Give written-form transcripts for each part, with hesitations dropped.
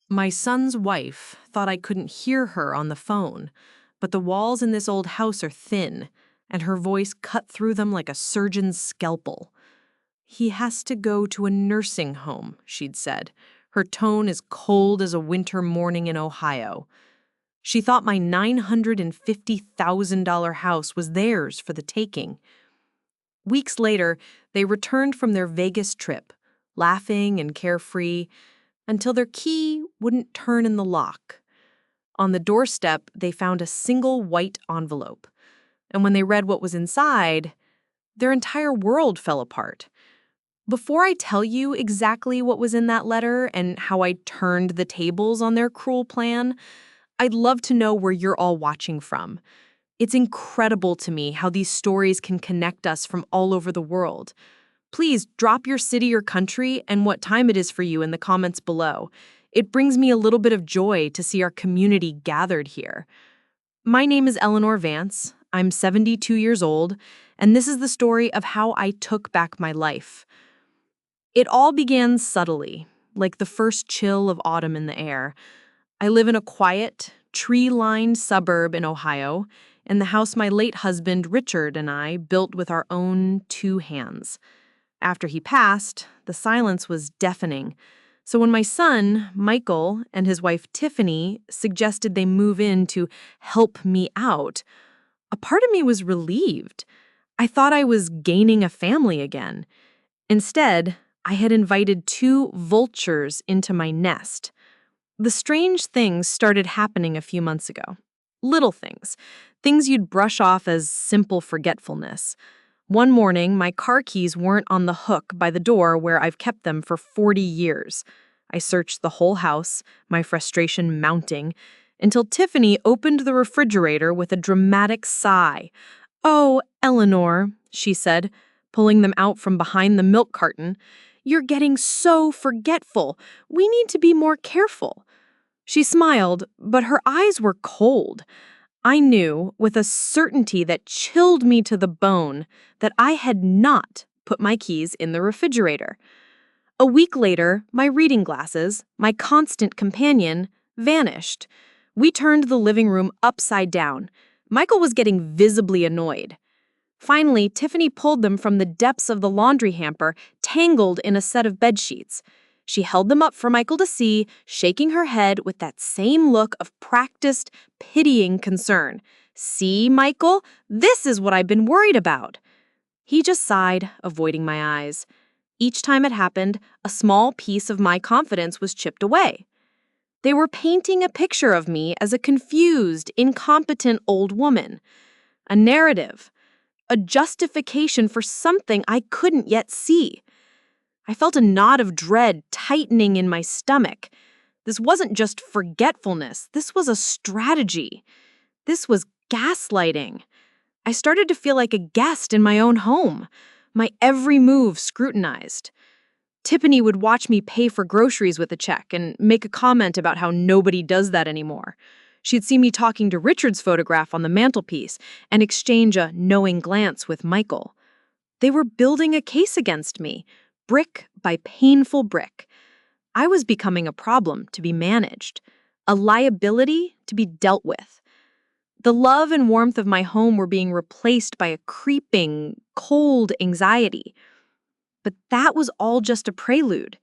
My son's wife thought I couldn't hear her on the phone, but the walls in this old house are thin, and her voice cut through them like a surgeon's scalpel. "He has to go to a nursing home," she'd said. Her tone as cold as a winter morning in Ohio. She thought my $950,000 house was theirs for the taking. Weeks later, they returned from their Vegas trip, laughing and carefree, until their key wouldn't turn in the lock. On the doorstep, they found a single white envelope. And when they read what was inside, their entire world fell apart. Before I tell you exactly what was in that letter and how I turned the tables on their cruel plan, I'd love to know where you're all watching from. It's incredible to me how these stories can connect us from all over the world. Please drop your city or country and what time it is for you in the comments below. It brings me a little bit of joy to see our community gathered here. My name is Eleanor Vance. I'm 72 years old, and this is the story of how I took back my life. It all began subtly, like the first chill of autumn in the air. I live in a quiet, tree-lined suburb in Ohio, in the house my late husband Richard and I built with our own two hands. After he passed, the silence was deafening. So when my son, Michael, and his wife Tiffany suggested they move in to help me out, a part of me was relieved. I thought I was gaining a family again. Instead, I had invited two vultures into my nest. The strange things started happening a few months ago. Little things. Things you'd brush off as simple forgetfulness. One morning, my car keys weren't on the hook by the door where I've kept them for 40 years. I searched the whole house, my frustration mounting, until Tiffany opened the refrigerator with a dramatic sigh. "Oh, Eleanor," she said, pulling them out from behind the milk carton, "you're getting so forgetful. We need to be more careful." She smiled, but her eyes were cold. I knew, with a certainty that chilled me to the bone, that I had not put my keys in the refrigerator. A week later, my reading glasses, my constant companion, vanished. We turned the living room upside down. Michael was getting visibly annoyed. Finally, Tiffany pulled them from the depths of the laundry hamper, tangled in a set of bedsheets. She held them up for Michael to see, shaking her head with that same look of practiced, pitying concern. "See, Michael? This is what I've been worried about." He just sighed, avoiding my eyes. Each time it happened, a small piece of my confidence was chipped away. They were painting a picture of me as a confused, incompetent old woman. A narrative. A justification for something I couldn't yet see. I felt a knot of dread tightening in my stomach. This wasn't just forgetfulness. This was a strategy. This was gaslighting. I started to feel like a guest in my own home, my every move scrutinized. Tiffany would watch me pay for groceries with a check and make a comment about how nobody does that anymore. She'd see me talking to Richard's photograph on the mantelpiece and exchange a knowing glance with Michael. They were building a case against me, brick by painful brick. I was becoming a problem to be managed, a liability to be dealt with. The love and warmth of my home were being replaced by a creeping, cold anxiety. But that was all just a prelude.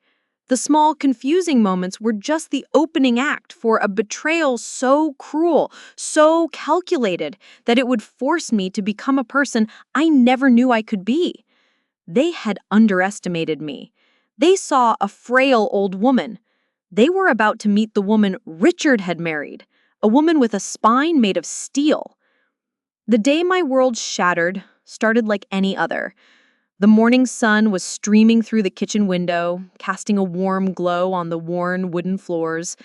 The small, confusing moments were just the opening act for a betrayal so cruel, so calculated, that it would force me to become a person I never knew I could be. They had underestimated me. They saw a frail old woman. They were about to meet the woman Richard had married, a woman with a spine made of steel. The day my world shattered started like any other. The morning sun was streaming through the kitchen window, casting a warm glow on the worn wooden floors.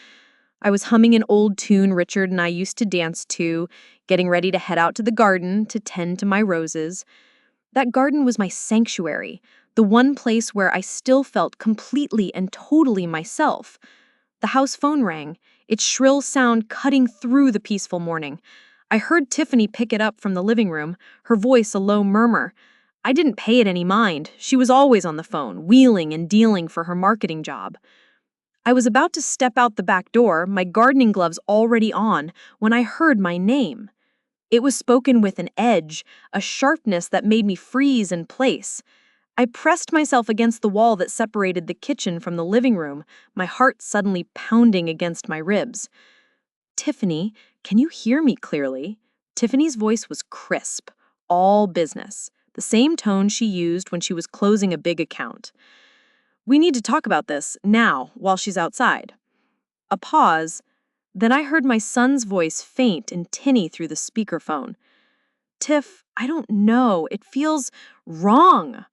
I was humming an old tune Richard and I used to dance to, getting ready to head out to the garden to tend to my roses. That garden was my sanctuary, the one place where I still felt completely and totally myself. The house phone rang, its shrill sound cutting through the peaceful morning. I heard Tiffany pick it up from the living room, her voice a low murmur. I didn't pay it any mind. She was always on the phone, wheeling and dealing for her marketing job. I was about to step out the back door, my gardening gloves already on, when I heard my name. It was spoken with an edge, a sharpness that made me freeze in place. I pressed myself against the wall that separated the kitchen from the living room, my heart suddenly pounding against my ribs. "Tiffany, can you hear me clearly?" Tiffany's voice was crisp, all business, the same tone she used when she was closing a big account. "We need to talk about this, now, while she's outside." A pause, then I heard my son's voice faint and tinny through the speakerphone. "Tiff, I don't know. It feels wrong."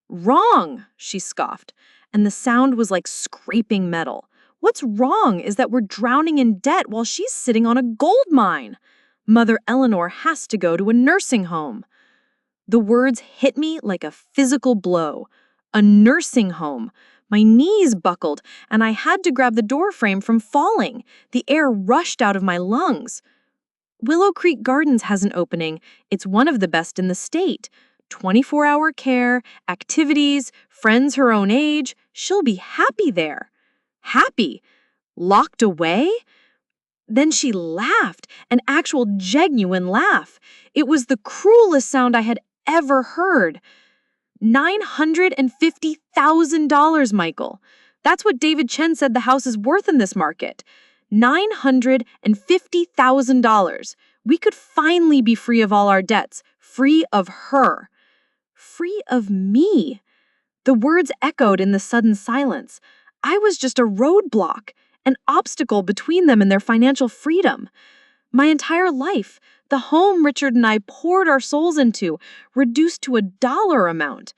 "Wrong," she scoffed, and the sound was like scraping metal. "What's wrong is that we're drowning in debt while she's sitting on a gold mine. Mother Eleanor has to go to a nursing home." The words hit me like a physical blow. A nursing home. My knees buckled, and I had to grab the door frame from falling. The air rushed out of my lungs. Willow Creek Gardens has an opening. It's one of the best in the state. 24-hour care, activities, friends her own age. She'll be happy there. Happy? Locked away? Then she laughed, an actual genuine laugh. It was the cruelest sound I had ever heard. $950,000, Michael. That's what David Chen said the house is worth in this market. $950,000. We could finally be free of all our debts, free of her. Free of me. The words echoed in the sudden silence. I was just a roadblock, an obstacle between them and their financial freedom. My entire life, the home Richard and I poured our souls into, reduced to a dollar amount.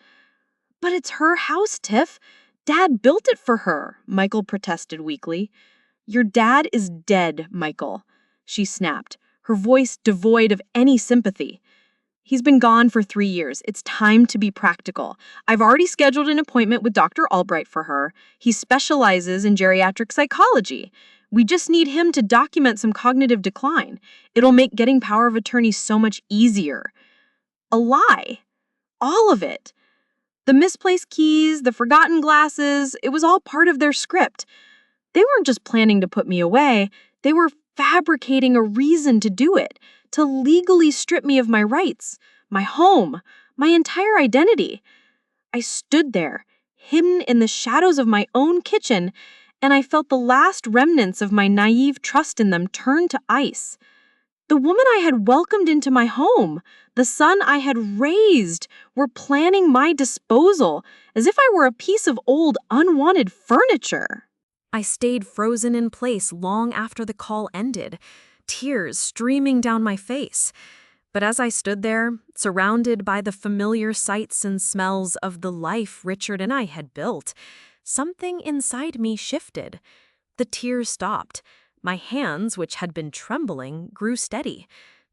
"But it's her house, Tiff. Dad built it for her," Michael protested weakly. "Your dad is dead, Michael," she snapped, her voice devoid of any sympathy. "He's been gone for 3 years. It's time to be practical. I've already scheduled an appointment with Dr. Albright for her. He specializes in geriatric psychology. We just need him to document some cognitive decline. It'll make getting power of attorney so much easier." A lie. All of it. The misplaced keys, the forgotten glasses, it was all part of their script. They weren't just planning to put me away, they were fabricating a reason to do it, to legally strip me of my rights, my home, my entire identity. I stood there, hidden in the shadows of my own kitchen, and I felt the last remnants of my naive trust in them turn to ice. The woman I had welcomed into my home, the son I had raised, were planning my disposal, as if I were a piece of old, unwanted furniture. I stayed frozen in place long after the call ended, tears streaming down my face. But as I stood there, surrounded by the familiar sights and smells of the life Richard and I had built, something inside me shifted. The tears stopped. My hands, which had been trembling, grew steady.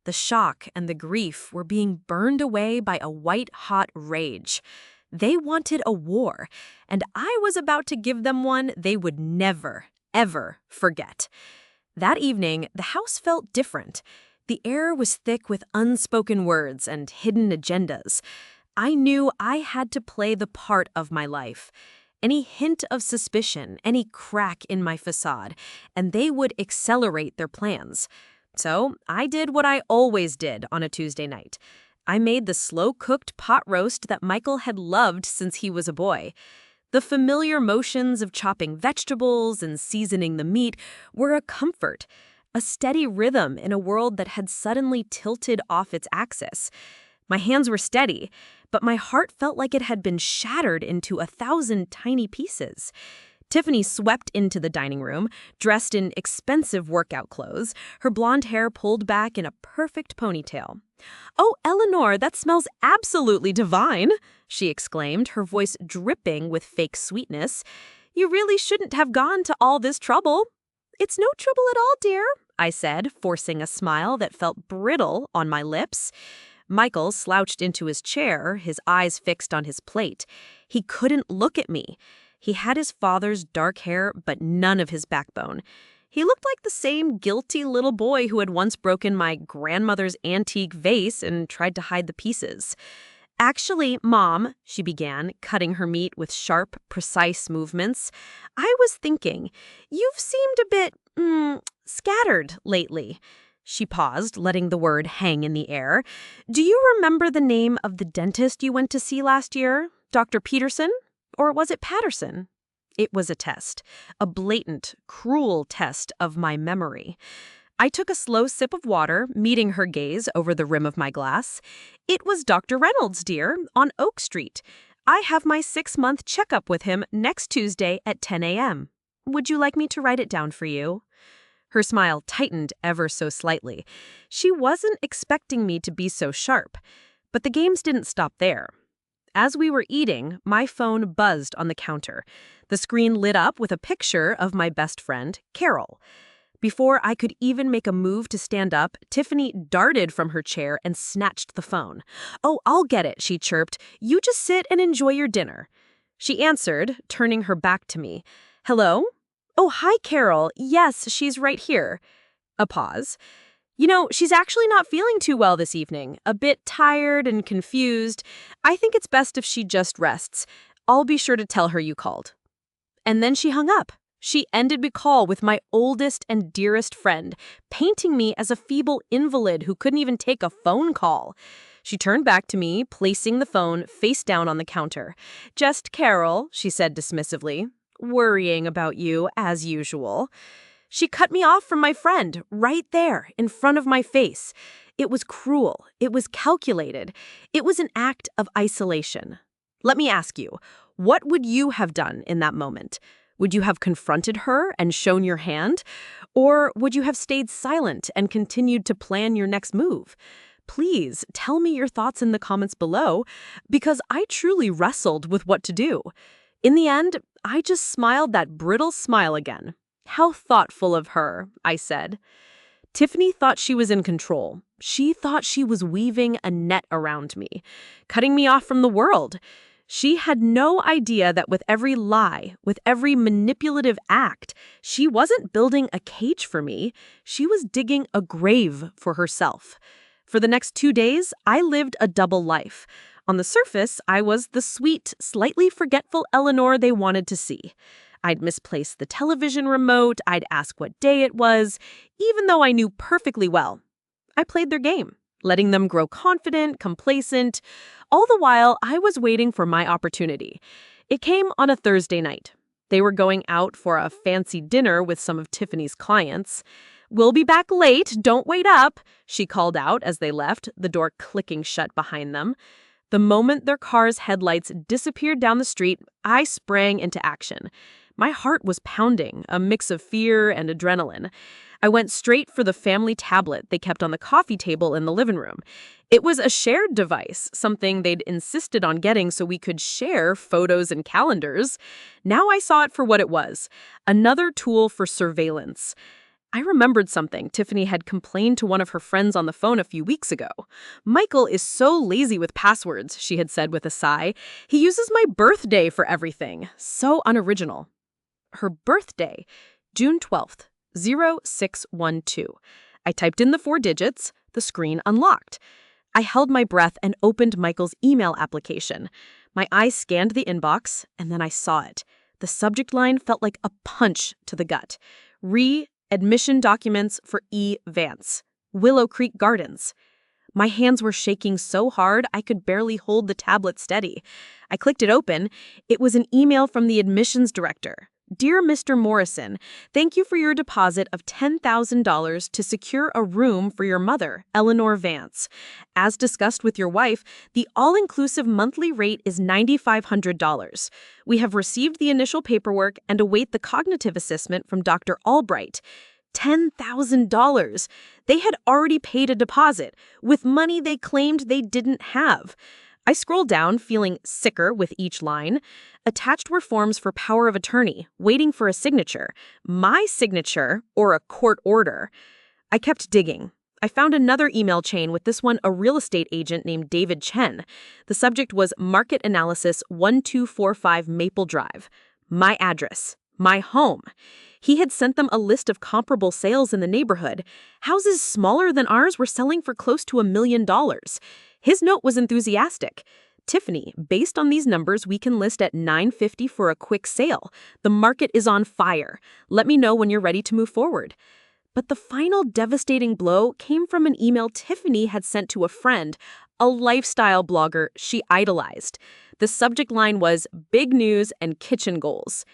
The shock and the grief were being burned away by a white-hot rage. They wanted a war, and I was about to give them one they would never, ever forget. That evening, the house felt different. The air was thick with unspoken words and hidden agendas. I knew I had to play the part of my life. Any hint of suspicion, any crack in my facade, and they would accelerate their plans. So I did what I always did on a Tuesday night. I made the slow-cooked pot roast that Michael had loved since he was a boy. The familiar motions of chopping vegetables and seasoning the meat were a comfort, a steady rhythm in a world that had suddenly tilted off its axis. My hands were steady, but my heart felt like it had been shattered into 1,000 tiny pieces. Tiffany swept into the dining room, dressed in expensive workout clothes, her blonde hair pulled back in a perfect ponytail. "Oh, Eleanor, that smells absolutely divine," she exclaimed, her voice dripping with fake sweetness. "You really shouldn't have gone to all this trouble." "It's no trouble at all, dear," I said, forcing a smile that felt brittle on my lips. Michael slouched into his chair, his eyes fixed on his plate. He couldn't look at me. He had his father's dark hair, but none of his backbone. He looked like the same guilty little boy who had once broken my grandmother's antique vase and tried to hide the pieces. Actually, Mom, she began, cutting her meat with sharp, precise movements, I was thinking, you've seemed a bit, scattered lately. She paused, letting the word hang in the air. Do you remember the name of the dentist you went to see last year? Dr. Peterson? Or was it Patterson? It was a test, a blatant, cruel test of my memory. I took a slow sip of water, meeting her gaze over the rim of my glass. It was Dr. Reynolds, dear, on Oak Street. I have my 6-month checkup with him next Tuesday at 10 a.m. Would you like me to write it down for you? Her smile tightened ever so slightly. She wasn't expecting me to be so sharp. But the games didn't stop there. As we were eating, my phone buzzed on the counter. The screen lit up with a picture of my best friend, Carol. Before I could even make a move to stand up, Tiffany darted from her chair and snatched the phone. "Oh, I'll get it," she chirped. "You just sit and enjoy your dinner." She answered, turning her back to me. "Hello? Oh, hi, Carol. Yes, she's right here." A pause. "You know, she's actually not feeling too well this evening. A bit tired and confused. I think it's best if she just rests. I'll be sure to tell her you called." And then she hung up. She ended the call with my oldest and dearest friend, painting me as a feeble invalid who couldn't even take a phone call. She turned back to me, placing the phone face down on the counter. "Just Carol," she said dismissively, "worrying about you as usual." She cut me off from my friend, right there, in front of my face. It was cruel. It was calculated. It was an act of isolation. Let me ask you, what would you have done in that moment? Would you have confronted her and shown your hand? Or would you have stayed silent and continued to plan your next move? Please tell me your thoughts in the comments below, because I truly wrestled with what to do. In the end, I just smiled that brittle smile again. "How thoughtful of her," I said. Tiffany thought she was in control. She thought she was weaving a net around me, cutting me off from the world. She had no idea that with every lie, with every manipulative act, she wasn't building a cage for me. She was digging a grave for herself. For the next 2 days, I lived a double life. On the surface, I was the sweet, slightly forgetful Eleanor they wanted to see. I'd misplace the television remote, I'd ask what day it was, even though I knew perfectly well. I played their game, letting them grow confident, complacent. All the while, I was waiting for my opportunity. It came on a Thursday night. They were going out for a fancy dinner with some of Tiffany's clients. "We'll be back late, don't wait up," she called out as they left, the door clicking shut behind them. The moment their car's headlights disappeared down the street, I sprang into action. My heart was pounding, a mix of fear and adrenaline. I went straight for the family tablet they kept on the coffee table in the living room. It was a shared device, something they'd insisted on getting so we could share photos and calendars. Now I saw it for what it was, another tool for surveillance. I remembered something Tiffany had complained to one of her friends on the phone a few weeks ago. "Michael is so lazy with passwords," she had said with a sigh. "He uses my birthday for everything. So unoriginal." Her birthday, June 12th, 0612. I typed in the 4 digits, the screen unlocked. I held my breath and opened Michael's email application. My eyes scanned the inbox, and then I saw it. The subject line felt like a punch to the gut. Admission documents for E. Vance, Willow Creek Gardens. My hands were shaking so hard I could barely hold the tablet steady. I clicked it open. It was an email from the admissions director. "Dear Mr. Morrison, thank you for your deposit of $10,000 to secure a room for your mother, Eleanor Vance. As discussed with your wife, the all-inclusive monthly rate is $9,500. We have received the initial paperwork and await the cognitive assessment from Dr. Albright." $10,000. They had already paid a deposit, with money they claimed they didn't have. I scrolled down, feeling sicker with each line. Attached were forms for power of attorney, waiting for a signature. My signature, or a court order. I kept digging. I found another email chain with this one a real estate agent named David Chen. The subject was Market Analysis 1245 Maple Drive. My address. My home. He had sent them a list of comparable sales in the neighborhood. Houses smaller than ours were selling for close to $1 million. His note was enthusiastic. Tiffany, based on these numbers, we can list at $950 for a quick sale. The market is on fire. Let me know when you're ready to move forward. But the final devastating blow came from an email Tiffany had sent to a friend, a lifestyle blogger she idolized. The subject line was "Big News and Kitchen Goals."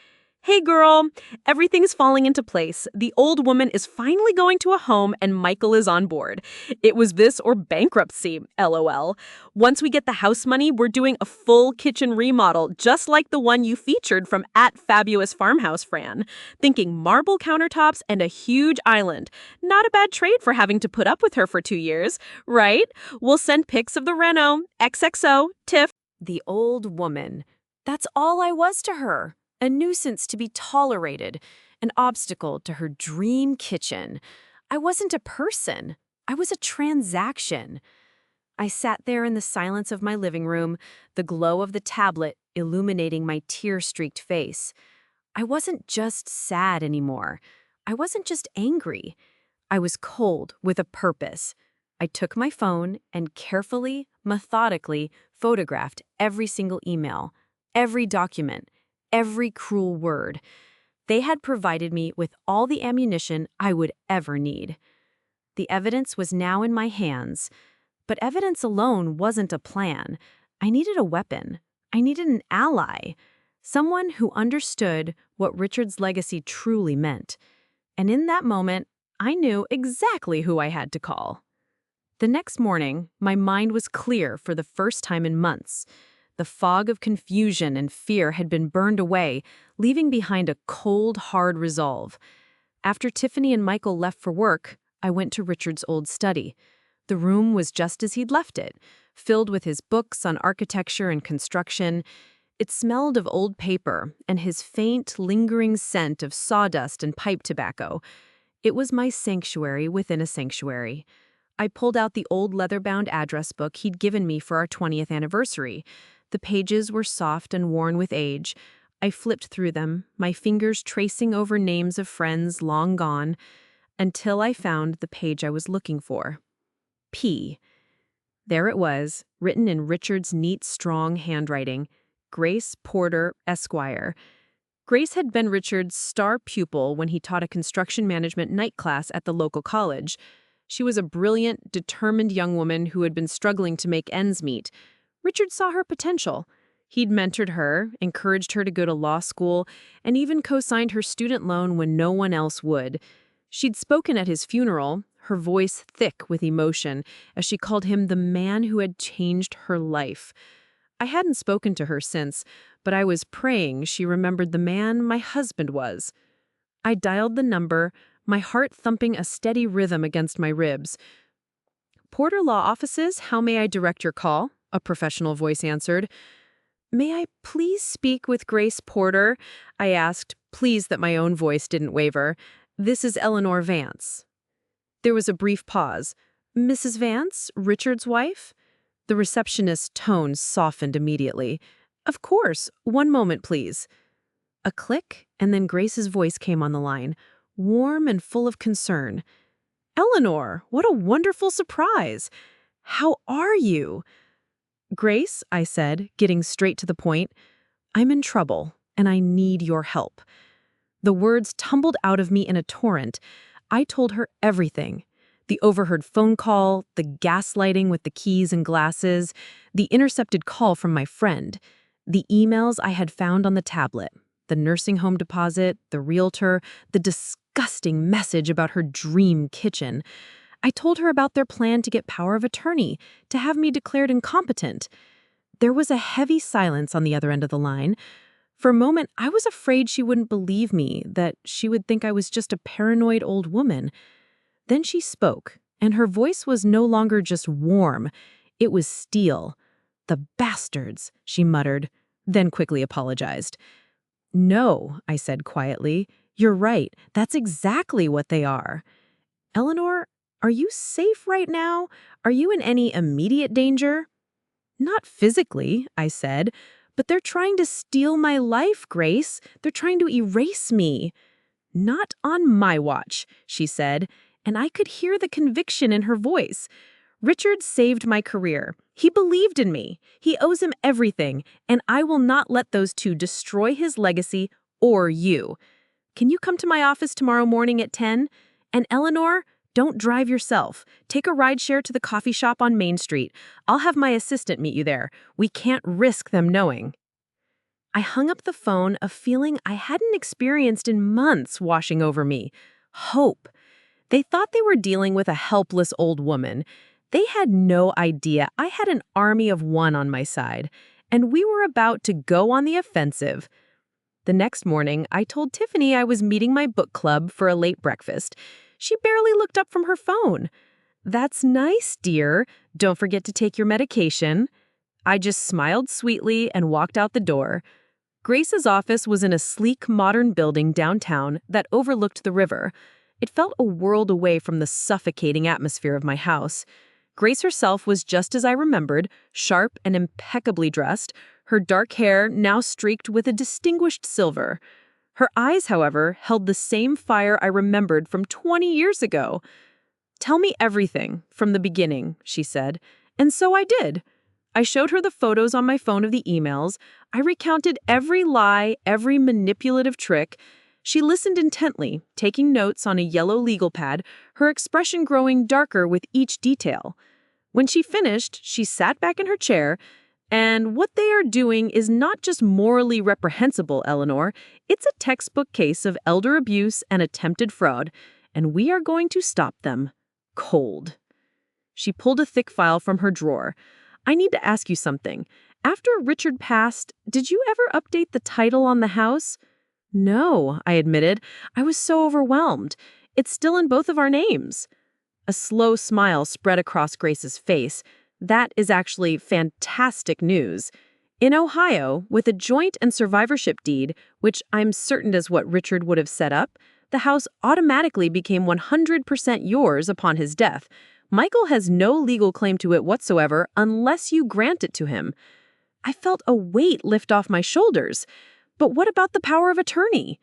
"Hey girl, everything's falling into place. The old woman is finally going to a home and Michael is on board. It was this or bankruptcy, LOL. Once we get the house money, we're doing a full kitchen remodel, just like the one you featured from @FabulousFarmhouse Fran. Thinking marble countertops and a huge island. Not a bad trade for having to put up with her for 2 years, right? We'll send pics of the reno. XXO, Tiff." The old woman. That's all I was to her. A nuisance to be tolerated, an obstacle to her dream kitchen. I wasn't a person. I was a transaction. I sat there in the silence of my living room, the glow of the tablet illuminating my tear-streaked face. I wasn't just sad anymore. I wasn't just angry. I was cold with a purpose. I took my phone and carefully, methodically photographed every single email, every document, every cruel word. They had provided me with all the ammunition I would ever need. The evidence was now in my hands, but evidence alone wasn't a plan. I needed a weapon. I needed an ally, someone who understood what Richard's legacy truly meant. And in that moment, I knew exactly who I had to call. The next morning, my mind was clear for the first time in months. The fog of confusion and fear had been burned away, leaving behind a cold, hard resolve. After Tiffany and Michael left for work, I went to Richard's old study. The room was just as he'd left it, filled with his books on architecture and construction. It smelled of old paper and his faint, lingering scent of sawdust and pipe tobacco. It was my sanctuary within a sanctuary. I pulled out the old leather-bound address book he'd given me for our 20th anniversary. The pages were soft and worn with age. I flipped through them, my fingers tracing over names of friends long gone, until I found the page I was looking for. P. There it was, written in Richard's neat, strong handwriting. Grace Porter, Esquire. Grace had been Richard's star pupil when he taught a construction management night class at the local college. She was a brilliant, determined young woman who had been struggling to make ends meet. Richard saw her potential. He'd mentored her, encouraged her to go to law school, and even co-signed her student loan when no one else would. She'd spoken at his funeral, her voice thick with emotion, as she called him the man who had changed her life. I hadn't spoken to her since, but I was praying she remembered the man my husband was. I dialed the number, my heart thumping a steady rhythm against my ribs. "Porter Law Offices, how may I direct your call?" a professional voice answered. "May I please speak with Grace Porter?" I asked, pleased that my own voice didn't waver. "This is Eleanor Vance." There was a brief pause. "Mrs. Vance, Richard's wife?" The receptionist's tone softened immediately. "Of course. One moment, please." A click, and then Grace's voice came on the line, warm and full of concern. "Eleanor, what a wonderful surprise! How are you?" "Grace," I said, getting straight to the point, "I'm in trouble, and I need your help." The words tumbled out of me in a torrent. I told her everything. The overheard phone call, the gaslighting with the keys and glasses, the intercepted call from my friend, the emails I had found on the tablet, the nursing home deposit, the realtor, the disgusting message about her dream kitchen. I told her about their plan to get power of attorney, to have me declared incompetent. There was a heavy silence on the other end of the line. For a moment, I was afraid she wouldn't believe me, that she would think I was just a paranoid old woman. Then she spoke, and her voice was no longer just warm. It was steel. "The bastards," she muttered, then quickly apologized. "No," I said quietly. "You're right. That's exactly what they are." "Eleanor, are you safe right now? Are you in any immediate danger?" "Not physically," I said, "but they're trying to steal my life, Grace. They're trying to erase me." "Not on my watch," she said, and I could hear the conviction in her voice. Richard saved my career. He believed in me. He owes him everything, and I will not let those two destroy his legacy or you. Can you come to my office tomorrow morning at 10? And Eleanor, don't drive yourself. Take a rideshare to the coffee shop on Main Street. I'll have my assistant meet you there. We can't risk them knowing. I hung up the phone, a feeling I hadn't experienced in months washing over me. Hope. They thought they were dealing with a helpless old woman. They had no idea I had an army of one on my side, and we were about to go on the offensive. The next morning, I told Tiffany I was meeting my book club for a late breakfast. She barely looked up from her phone. "That's nice, dear. Don't forget to take your medication." I just smiled sweetly and walked out the door. Grace's office was in a sleek, modern building downtown that overlooked the river. It felt a world away from the suffocating atmosphere of my house. Grace herself was just as I remembered, sharp and impeccably dressed, her dark hair now streaked with a distinguished silver. Her eyes, however, held the same fire I remembered from 20 years ago. "Tell me everything, from the beginning," she said. And so I did. I showed her the photos on my phone of the emails. I recounted every lie, every manipulative trick. She listened intently, taking notes on a yellow legal pad, her expression growing darker with each detail. When she finished, she sat back in her chair. "And what they are doing is not just morally reprehensible, Eleanor. It's a textbook case of elder abuse and attempted fraud, and we are going to stop them. Cold." She pulled a thick file from her drawer. "I need to ask you something. After Richard passed, did you ever update the title on the house?" "No," I admitted. "I was so overwhelmed. It's still in both of our names." A slow smile spread across Grace's face. "That is actually fantastic news. In Ohio, with a joint and survivorship deed, which I'm certain is what Richard would have set up, the house automatically became 100% yours upon his death. Michael has no legal claim to it whatsoever unless you grant it to him." I felt a weight lift off my shoulders. But what about the power of attorney?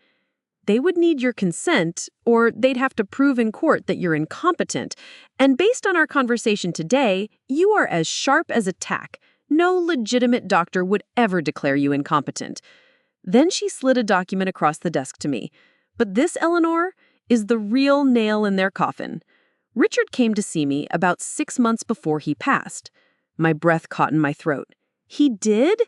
"They would need your consent, or they'd have to prove in court that you're incompetent. And based on our conversation today, you are as sharp as a tack. No legitimate doctor would ever declare you incompetent." Then she slid a document across the desk to me. "But this, Eleanor, is the real nail in their coffin. Richard came to see me about 6 months before he passed." My breath caught in my throat. "He did?"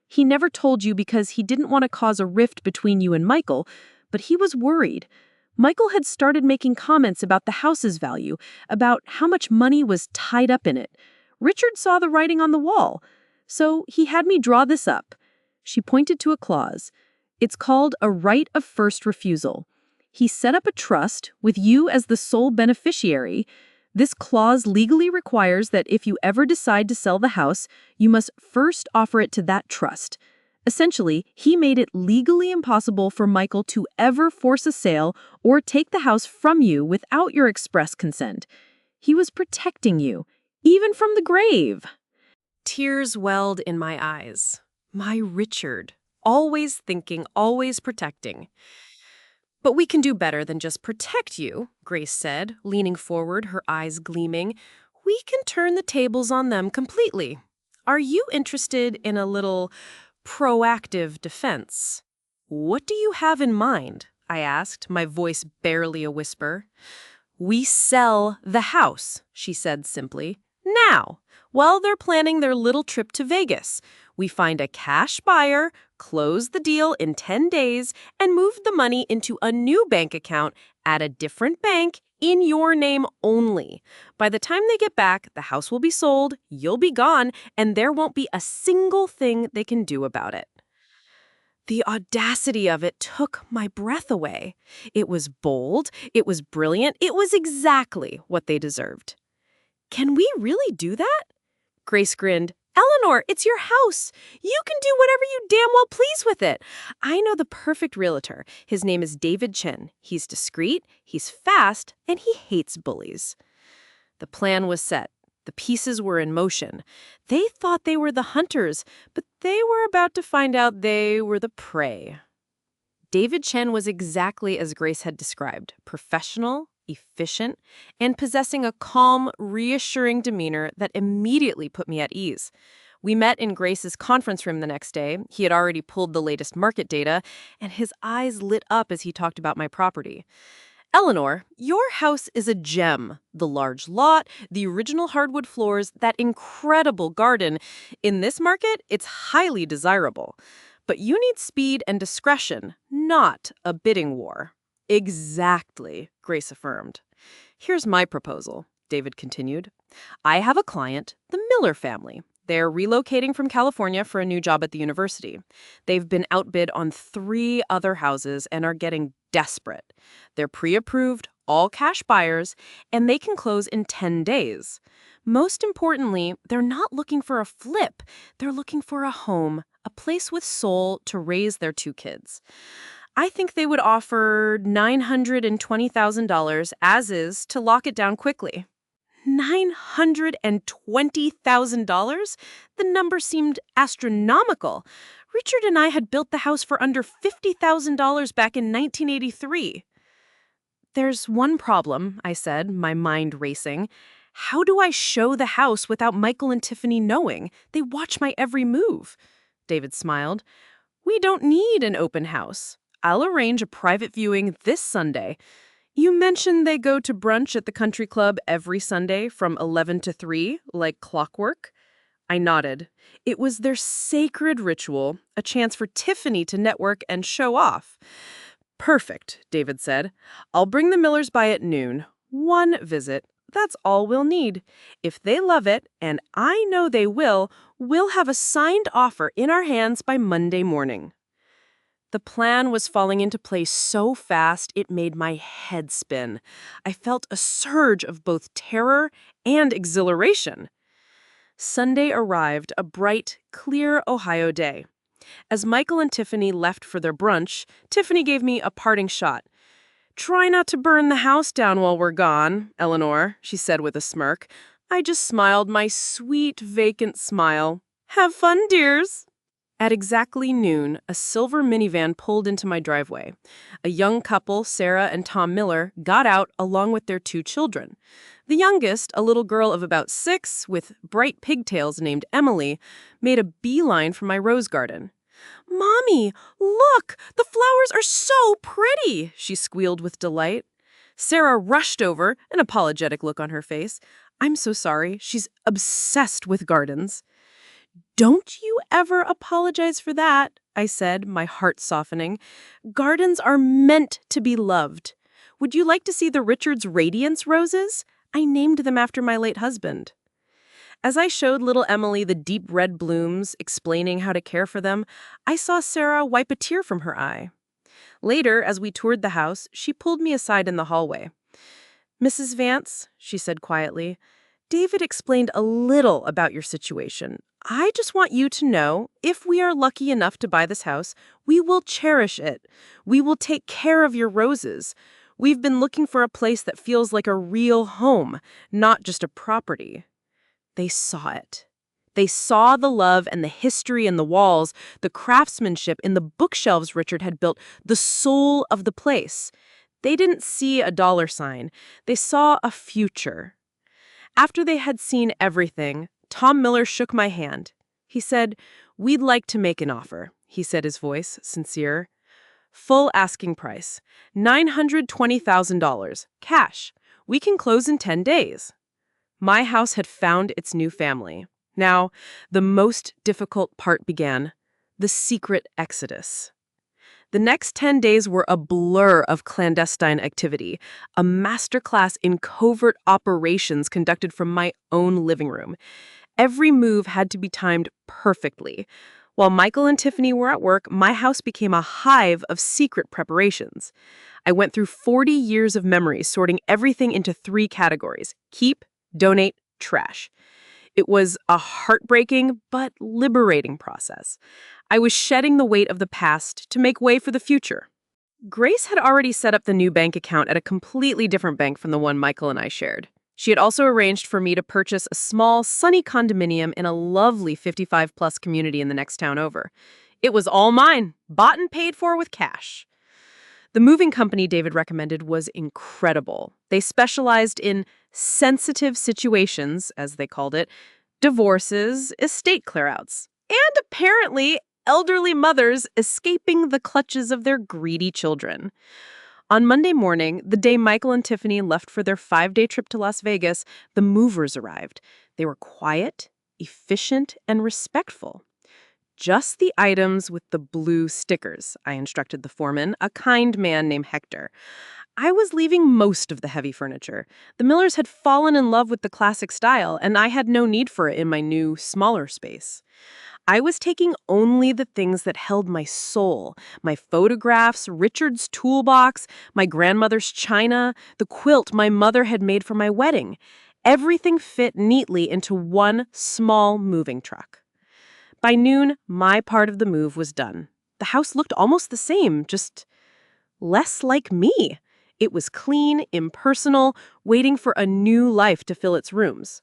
"He never told you because he didn't want to cause a rift between you and Michael, but he was worried. Michael had started making comments about the house's value, about how much money was tied up in it. Richard saw the writing on the wall, so he had me draw this up." She pointed to a clause. "It's called a right of first refusal. He set up a trust with you as the sole beneficiary. This clause legally requires that if you ever decide to sell the house, you must first offer it to that trust." Essentially, he made it legally impossible for Michael to ever force a sale or take the house from you without your express consent. He was protecting you, even from the grave. Tears welled in my eyes. My Richard, always thinking, always protecting. "But we can do better than just protect you," Grace said, leaning forward, her eyes gleaming. "We can turn the tables on them completely. Are you interested in a little proactive defense?" "What do you have in mind?" I asked, my voice barely a whisper. "We sell the house," she said simply. "Now, while they're planning their little trip to Vegas. We find a cash buyer, close the deal in 10 days, and move the money into a new bank account at a different bank in your name only. By the time they get back, the house will be sold, you'll be gone, and there won't be a single thing they can do about it." The audacity of it took my breath away. It was bold, it was brilliant, it was exactly what they deserved. "Can we really do that?" Grace grinned. "Eleanor, it's your house. You can do whatever you damn well please with it. I know the perfect realtor. His name is David Chen. He's discreet, he's fast, and he hates bullies." The plan was set. The pieces were in motion. They thought they were the hunters, but they were about to find out they were the prey. David Chen was exactly as Grace had described, professional, efficient, and possessing a calm, reassuring demeanor that immediately put me at ease. We met in Grace's conference room the next day. He had already pulled the latest market data, and his eyes lit up as he talked about my property. Eleanor, your house is a gem. The large lot, the original hardwood floors, that incredible garden. In this market, it's highly desirable. But you need speed and discretion, not a bidding war. Exactly, Grace affirmed. Here's my proposal, David continued. I have a client, the Miller family. They're relocating from California for a new job at the university. They've been outbid on 3 other houses and are getting desperate. They're pre-approved, all-cash buyers, and they can close in 10 days. Most importantly, they're not looking for a flip. They're looking for a home, a place with soul to raise their 2 kids. I think they would offer $920,000 as is to lock it down quickly. $920,000? The number seemed astronomical. Richard and I had built the house for under $50,000 back in 1983. There's one problem, I said, my mind racing. How do I show the house without Michael and Tiffany knowing? They watch my every move. David smiled. We don't need an open house. I'll arrange a private viewing this Sunday. You mentioned they go to brunch at the country club every Sunday from 11 to 3, like clockwork. I nodded. It was their sacred ritual, a chance for Tiffany to network and show off. Perfect, David said. I'll bring the Millers by at noon. 1 visit. That's all we'll need. If they love it, and I know they will, we'll have a signed offer in our hands by Monday morning. The plan was falling into place so fast it made my head spin. I felt a surge of both terror and exhilaration. Sunday arrived, a bright, clear Ohio day. As Michael and Tiffany left for their brunch, Tiffany gave me a parting shot. Try not to burn the house down while we're gone, Eleanor, she said with a smirk. I just smiled my sweet, vacant smile. Have fun, dears. At exactly noon, a silver minivan pulled into my driveway. A young couple, Sarah and Tom Miller, got out along with their 2 children. The youngest, a little girl of about 6 with bright pigtails named Emily, made a beeline for my rose garden. Mommy, look! The flowers are so pretty, she squealed with delight. Sarah rushed over, an apologetic look on her face. I'm so sorry. She's obsessed with gardens. Don't you ever apologize for that, I said, my heart softening. Gardens are meant to be loved. Would you like to see the Richards Radiance roses? I named them after my late husband. As I showed little Emily the deep red blooms, explaining how to care for them, I saw Sarah wipe a tear from her eye. Later, as we toured the house, she pulled me aside in the hallway. Mrs. Vance, she said quietly, David explained a little about your situation. I just want you to know, if we are lucky enough to buy this house, we will cherish it. We will take care of your roses. We've been looking for a place that feels like a real home, not just a property. They saw it. They saw the love and the history in the walls, the craftsmanship in the bookshelves Richard had built, the soul of the place. They didn't see a dollar sign. They saw a future. After they had seen everything, Tom Miller shook my hand. He said, We'd like to make an offer, he said, his voice sincere. Full asking price, $920,000, cash. We can close in 10 days. My house had found its new family. Now, the most difficult part began, the secret exodus. The next 10 days were a blur of clandestine activity, a masterclass in covert operations conducted from my own living room. Every move had to be timed perfectly. While Michael and Tiffany were at work, my house became a hive of secret preparations. I went through 40 years of memories, sorting everything into 3 categories: keep, donate, trash. It was a heartbreaking but liberating process. I was shedding the weight of the past to make way for the future. Grace had already set up the new bank account at a completely different bank from the one Michael and I shared. She had also arranged for me to purchase a small, sunny condominium in a lovely 55-plus community in the next town over. It was all mine, bought and paid for with cash. The moving company David recommended was incredible. They specialized in sensitive situations, as they called it, divorces, estate clearouts, and apparently elderly mothers escaping the clutches of their greedy children. On Monday morning, the day Michael and Tiffany left for their 5-day trip to Las Vegas, the movers arrived. They were quiet, efficient, and respectful. Just the items with the blue stickers, I instructed the foreman, a kind man named Hector. I was leaving most of the heavy furniture. The Millers had fallen in love with the classic style, and I had no need for it in my new, smaller space. I was taking only the things that held my soul, my photographs, Richard's toolbox, my grandmother's china, the quilt my mother had made for my wedding. Everything fit neatly into one small moving truck. By noon, my part of the move was done. The house looked almost the same, just less like me. It was clean, impersonal, waiting for a new life to fill its rooms.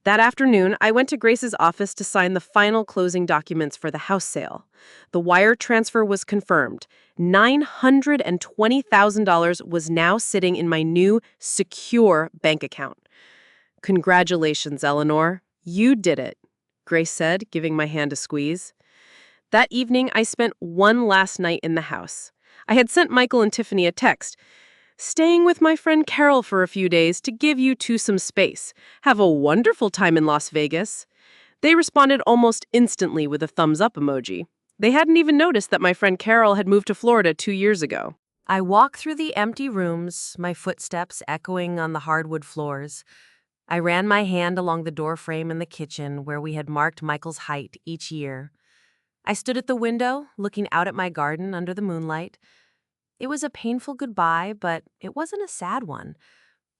That afternoon, I went to Grace's office to sign the final closing documents for the house sale. The wire transfer was confirmed. $920,000 was now sitting in my new, secure bank account. Congratulations, Eleanor. You did it, Grace said, giving my hand a squeeze. That evening, I spent one last night in the house. I had sent Michael and Tiffany a text. Staying with my friend Carol for a few days to give you two some space. Have a wonderful time in Las Vegas. They responded almost instantly with a thumbs up emoji. They hadn't even noticed that my friend Carol had moved to Florida 2 years ago. I walked through the empty rooms, my footsteps echoing on the hardwood floors. I ran my hand along the doorframe in the kitchen where we had marked Michael's height each year. I stood at the window, looking out at my garden under the moonlight. It was a painful goodbye, but it wasn't a sad one.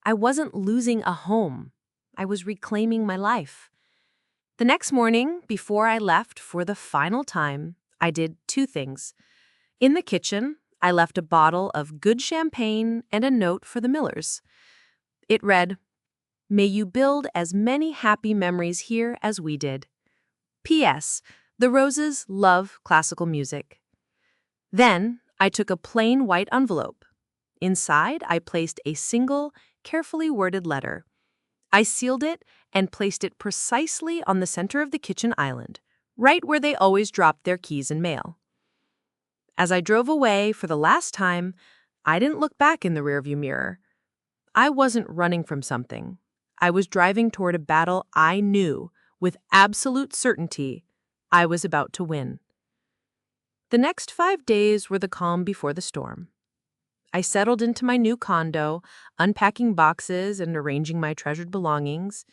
I wasn't losing a home. I was reclaiming my life. The next morning, before I left for the final time, I did 2 things. In the kitchen, I left a bottle of good champagne and a note for the Millers. It read, "May you build as many happy memories here as we did. P.S. The Roses love classical music." Then, I took a plain white envelope. Inside, I placed a single, carefully worded letter. I sealed it and placed it precisely on the center of the kitchen island, right where they always dropped their keys and mail. As I drove away for the last time, I didn't look back in the rearview mirror. I wasn't running from something. I was driving toward a battle I knew, with absolute certainty, I was about to win. The next 5 days were the calm before the storm. I settled into my new condo, unpacking boxes and arranging my treasured belongings.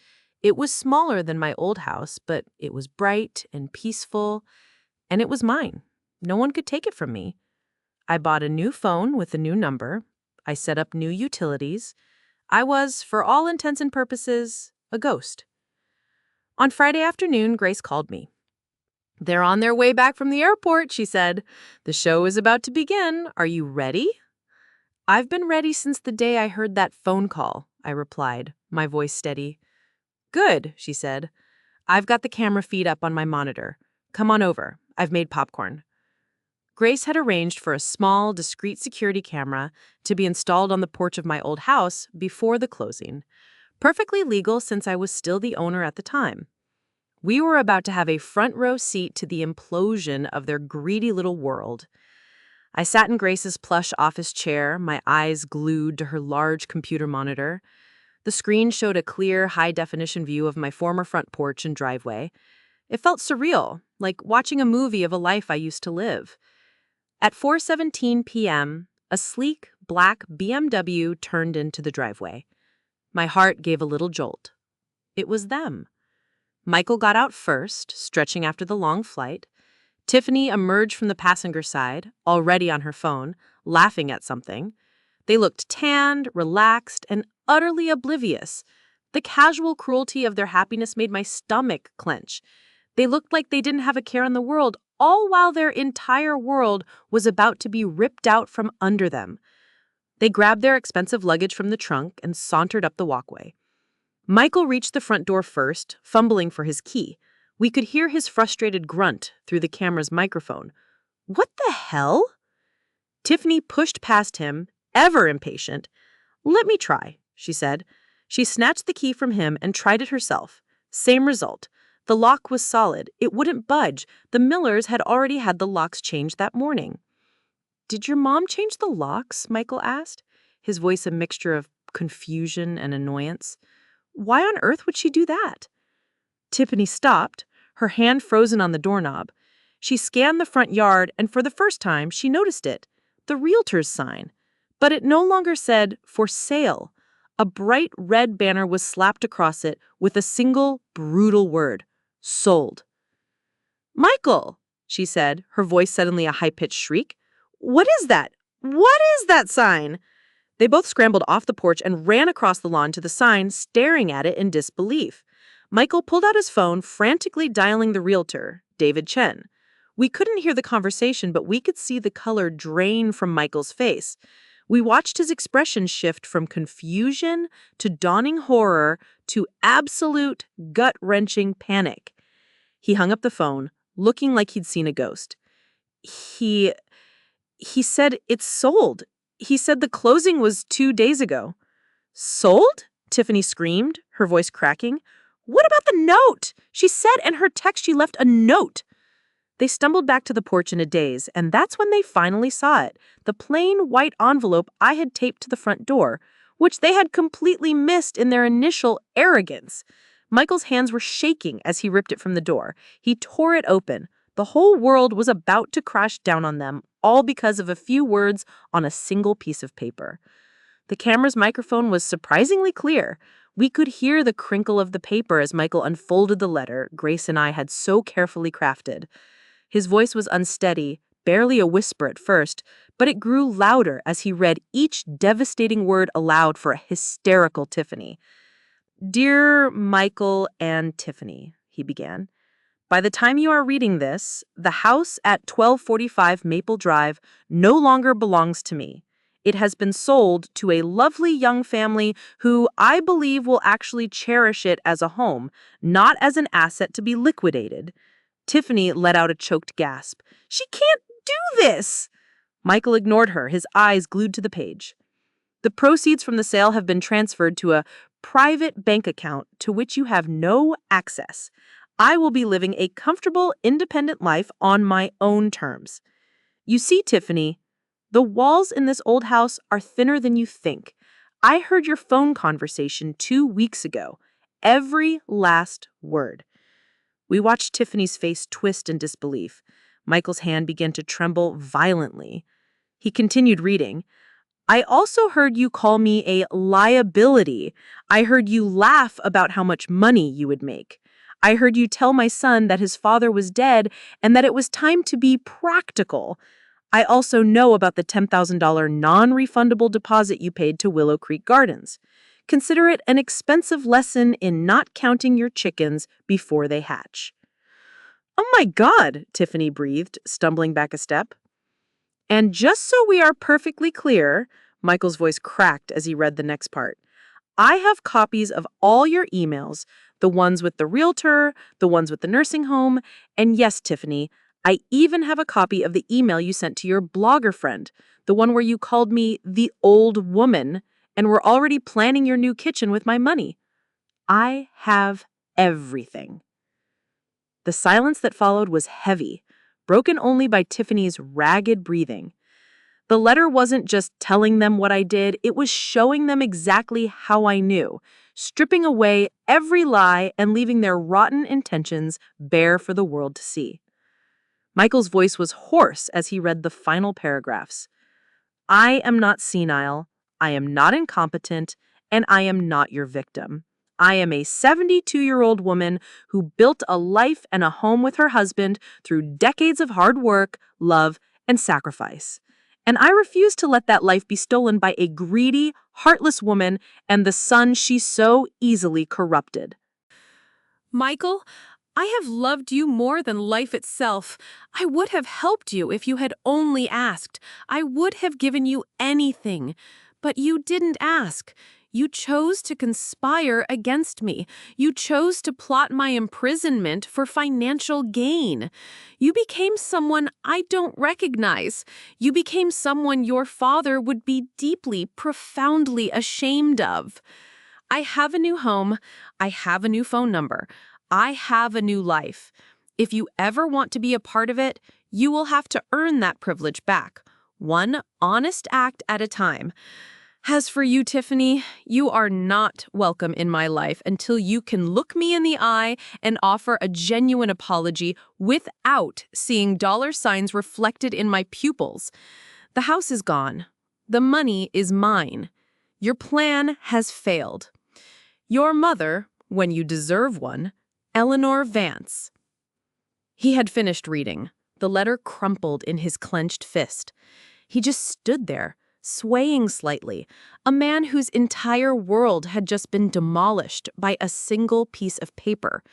It was smaller than my old house, but it was bright and peaceful, and it was mine. No one could take it from me. I bought a new phone with a new number. I set up new utilities. I was, for all intents and purposes, a ghost. On Friday afternoon, Grace called me. "They're on their way back from the airport," she said. "The show is about to begin. Are you ready?" "I've been ready since the day I heard that phone call," I replied, my voice steady. "Good," she said. "I've got the camera feed up on my monitor. Come on over. I've made popcorn." Grace had arranged for a small, discreet security camera to be installed on the porch of my old house before the closing. Perfectly legal since I was still the owner at the time. We were about to have a front row seat to the implosion of their greedy little world. I sat in Grace's plush office chair, my eyes glued to her large computer monitor. The screen showed a clear, high-definition view of my former front porch and driveway. It felt surreal, like watching a movie of a life I used to live. At 4:17 p.m., a sleek, black BMW turned into the driveway. My heart gave a little jolt. It was them. Michael got out first, stretching after the long flight. Tiffany emerged from the passenger side, already on her phone, laughing at something. They looked tanned, relaxed, and utterly oblivious. The casual cruelty of their happiness made my stomach clench. They looked like they didn't have a care in the world, all while their entire world was about to be ripped out from under them. They grabbed their expensive luggage from the trunk and sauntered up the walkway. Michael reached the front door first, fumbling for his key. We could hear his frustrated grunt through the camera's microphone. "What the hell?" Tiffany pushed past him, ever impatient. "Let me try," she said. She snatched the key from him and tried it herself. Same result. The lock was solid. It wouldn't budge. The Millers had already had the locks changed that morning. "Did your mom change the locks?" Michael asked, his voice a mixture of confusion and annoyance. "Why on earth would she do that?" Tiffany stopped, her hand frozen on the doorknob. She scanned the front yard, and for the first time, she noticed it. The realtor's sign. But it no longer said, "For sale." A bright red banner was slapped across it with a single, brutal word. "Sold." "Michael," she said, her voice suddenly a high-pitched shriek. "What is that? What is that sign?" They both scrambled off the porch and ran across the lawn to the sign, staring at it in disbelief. Michael pulled out his phone, frantically dialing the realtor, David Chen. We couldn't hear the conversation, but we could see the color drain from Michael's face. We watched his expression shift from confusion to dawning horror to absolute gut-wrenching panic. He hung up the phone, looking like he'd seen a ghost. He said it's sold. He said the closing was 2 days ago. "Sold?" Tiffany screamed, her voice cracking. "What about the note? She said in her text she left a note." They stumbled back to the porch in a daze, and that's when they finally saw it, the plain white envelope I had taped to the front door, which they had completely missed in their initial arrogance. Michael's hands were shaking as he ripped it from the door. He tore it open. The whole world was about to crash down on them, all because of a few words on a single piece of paper. The camera's microphone was surprisingly clear. We could hear the crinkle of the paper as Michael unfolded the letter Grace and I had so carefully crafted. His voice was unsteady, barely a whisper at first, but it grew louder as he read each devastating word aloud for a hysterical Tiffany. "Dear Michael and Tiffany," he began. "By the time you are reading this, the house at 1245 Maple Drive no longer belongs to me. It has been sold to a lovely young family who I believe will actually cherish it as a home, not as an asset to be liquidated." Tiffany let out a choked gasp. "She can't do this!" Michael ignored her, his eyes glued to the page. "The proceeds from the sale have been transferred to a private bank account to which you have no access. I will be living a comfortable, independent life on my own terms. You see, Tiffany, the walls in this old house are thinner than you think. I heard your phone conversation 2 weeks ago. Every last word." We watched Tiffany's face twist in disbelief. Michael's hand began to tremble violently. He continued reading. "I also heard you call me a liability. I heard you laugh about how much money you would make. I heard you tell my son that his father was dead and that it was time to be practical. I also know about the $10,000 non-refundable deposit you paid to Willow Creek Gardens. Consider it an expensive lesson in not counting your chickens before they hatch." "Oh my God," Tiffany breathed, stumbling back a step. "And just so we are perfectly clear," Michael's voice cracked as he read the next part, "I have copies of all your emails, the ones with the realtor, the ones with the nursing home, and yes, Tiffany, I even have a copy of the email you sent to your blogger friend, the one where you called me the old woman and were already planning your new kitchen with my money. I have everything." The silence that followed was heavy, broken only by Tiffany's ragged breathing. The letter wasn't just telling them what I did, it was showing them exactly how I knew, stripping away every lie and leaving their rotten intentions bare for the world to see. Michael's voice was hoarse as he read the final paragraphs. "I am not senile, I am not incompetent, and I am not your victim. I am a 72-year-old woman who built a life and a home with her husband through decades of hard work, love, and sacrifice. And I refuse to let that life be stolen by a greedy, heartless woman and the son she so easily corrupted." Michael, I have loved you more than life itself. I would have helped you if you had only asked. I would have given you anything. But you didn't ask. You chose to conspire against me. You chose to plot my imprisonment for financial gain. You became someone I don't recognize. You became someone your father would be deeply, profoundly ashamed of. I have a new home. I have a new phone number. I have a new life. If you ever want to be a part of it, you will have to earn that privilege back, one honest act at a time. As for you, Tiffany, you are not welcome in my life until you can look me in the eye and offer a genuine apology without seeing dollar signs reflected in my pupils. The house is gone. The money is mine. Your plan has failed. Your mother, when you deserve one, Eleanor Vance. He had finished reading. The letter crumpled in his clenched fist. He just stood there, swaying slightly, a man whose entire world had just been demolished by a single piece of paper.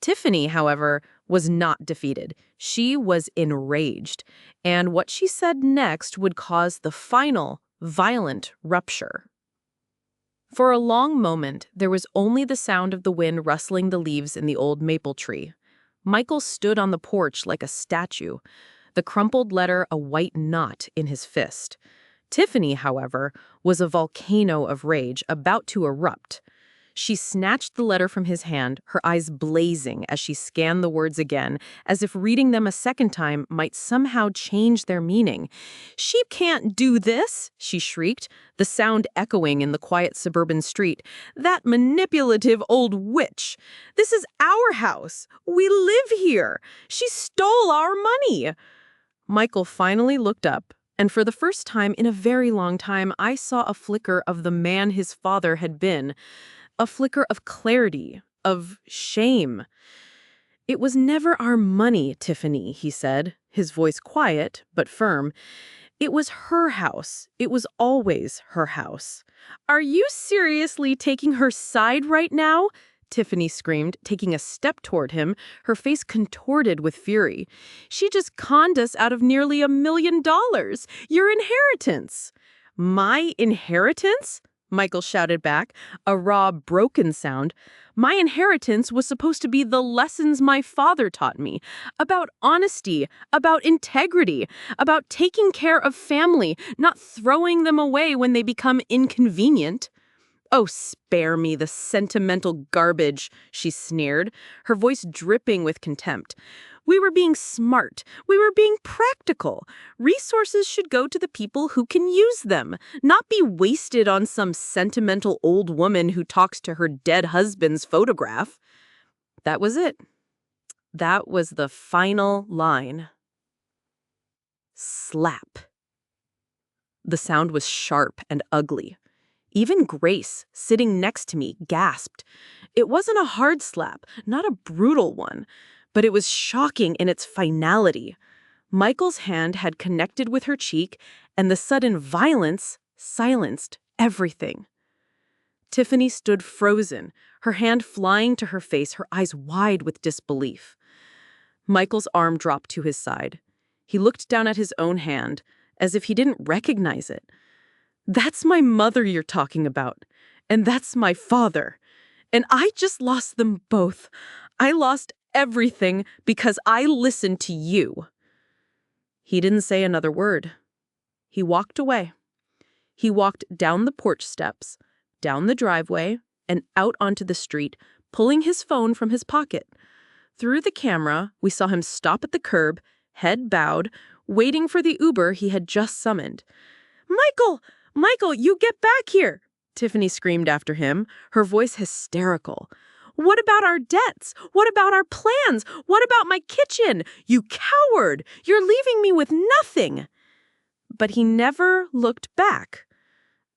Tiffany, however, was not defeated. She was enraged, and what she said next would cause the final, violent rupture. For a long moment, there was only the sound of the wind rustling the leaves in the old maple tree. Michael stood on the porch like a statue, the crumpled letter a white knot in his fist. Tiffany, however, was a volcano of rage about to erupt. She snatched the letter from his hand, her eyes blazing as she scanned the words again, as if reading them a second time might somehow change their meaning. "She can't do this," she shrieked, the sound echoing in the quiet suburban street. "That manipulative old witch! This is our house! We live here! She stole our money!" Michael finally looked up, and for the first time in a very long time, I saw a flicker of the man his father had been. A flicker of clarity, of shame. "It was never our money, Tiffany," he said, his voice quiet but firm. "It was her house. It was always her house." "Are you seriously taking her side right now?" Tiffany screamed, taking a step toward him, her face contorted with fury. "She just conned us out of nearly $1 million. Your inheritance." "My inheritance?" Michael shouted back, a raw, broken sound. "My inheritance was supposed to be the lessons my father taught me, about honesty, about integrity, about taking care of family, not throwing them away when they become inconvenient." "Oh, spare me the sentimental garbage," she sneered, her voice dripping with contempt. "We were being smart. We were being practical. Resources should go to the people who can use them, not be wasted on some sentimental old woman who talks to her dead husband's photograph." That was it. That was the final line. Slap. The sound was sharp and ugly. Even Grace, sitting next to me, gasped. It wasn't a hard slap, not a brutal one, but it was shocking in its finality. Michael's hand had connected with her cheek, and the sudden violence silenced everything. Tiffany stood frozen, her hand flying to her face, her eyes wide with disbelief. Michael's arm dropped to his side. He looked down at his own hand, as if he didn't recognize it. "That's my mother you're talking about, and that's my father. And I just lost them both. I lost everything because I listened to you." He didn't say another word. He walked away. He walked down the porch steps, down the driveway, and out onto the street, pulling his phone from his pocket. Through the camera, we saw him stop at the curb, head bowed, waiting for the Uber he had just summoned. "Michael! Michael, you get back here!" Tiffany screamed after him, her voice hysterical. "What about our debts? What about our plans? What about my kitchen? You coward! You're leaving me with nothing!" But he never looked back.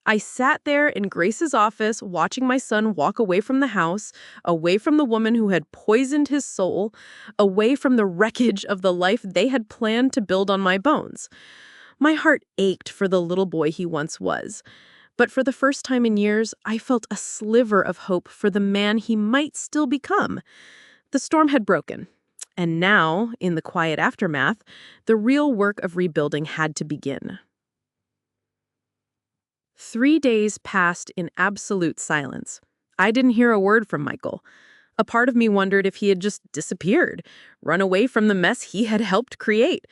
I sat there in Grace's office watching my son walk away from the house, away from the woman who had poisoned his soul, away from the wreckage of the life they had planned to build on my bones. My heart ached for the little boy he once was. But for the first time in years, I felt a sliver of hope for the man he might still become. The storm had broken. And now, in the quiet aftermath, the real work of rebuilding had to begin. 3 days passed in absolute silence. I didn't hear a word from Michael. A part of me wondered if he had just disappeared, run away from the mess he had helped create.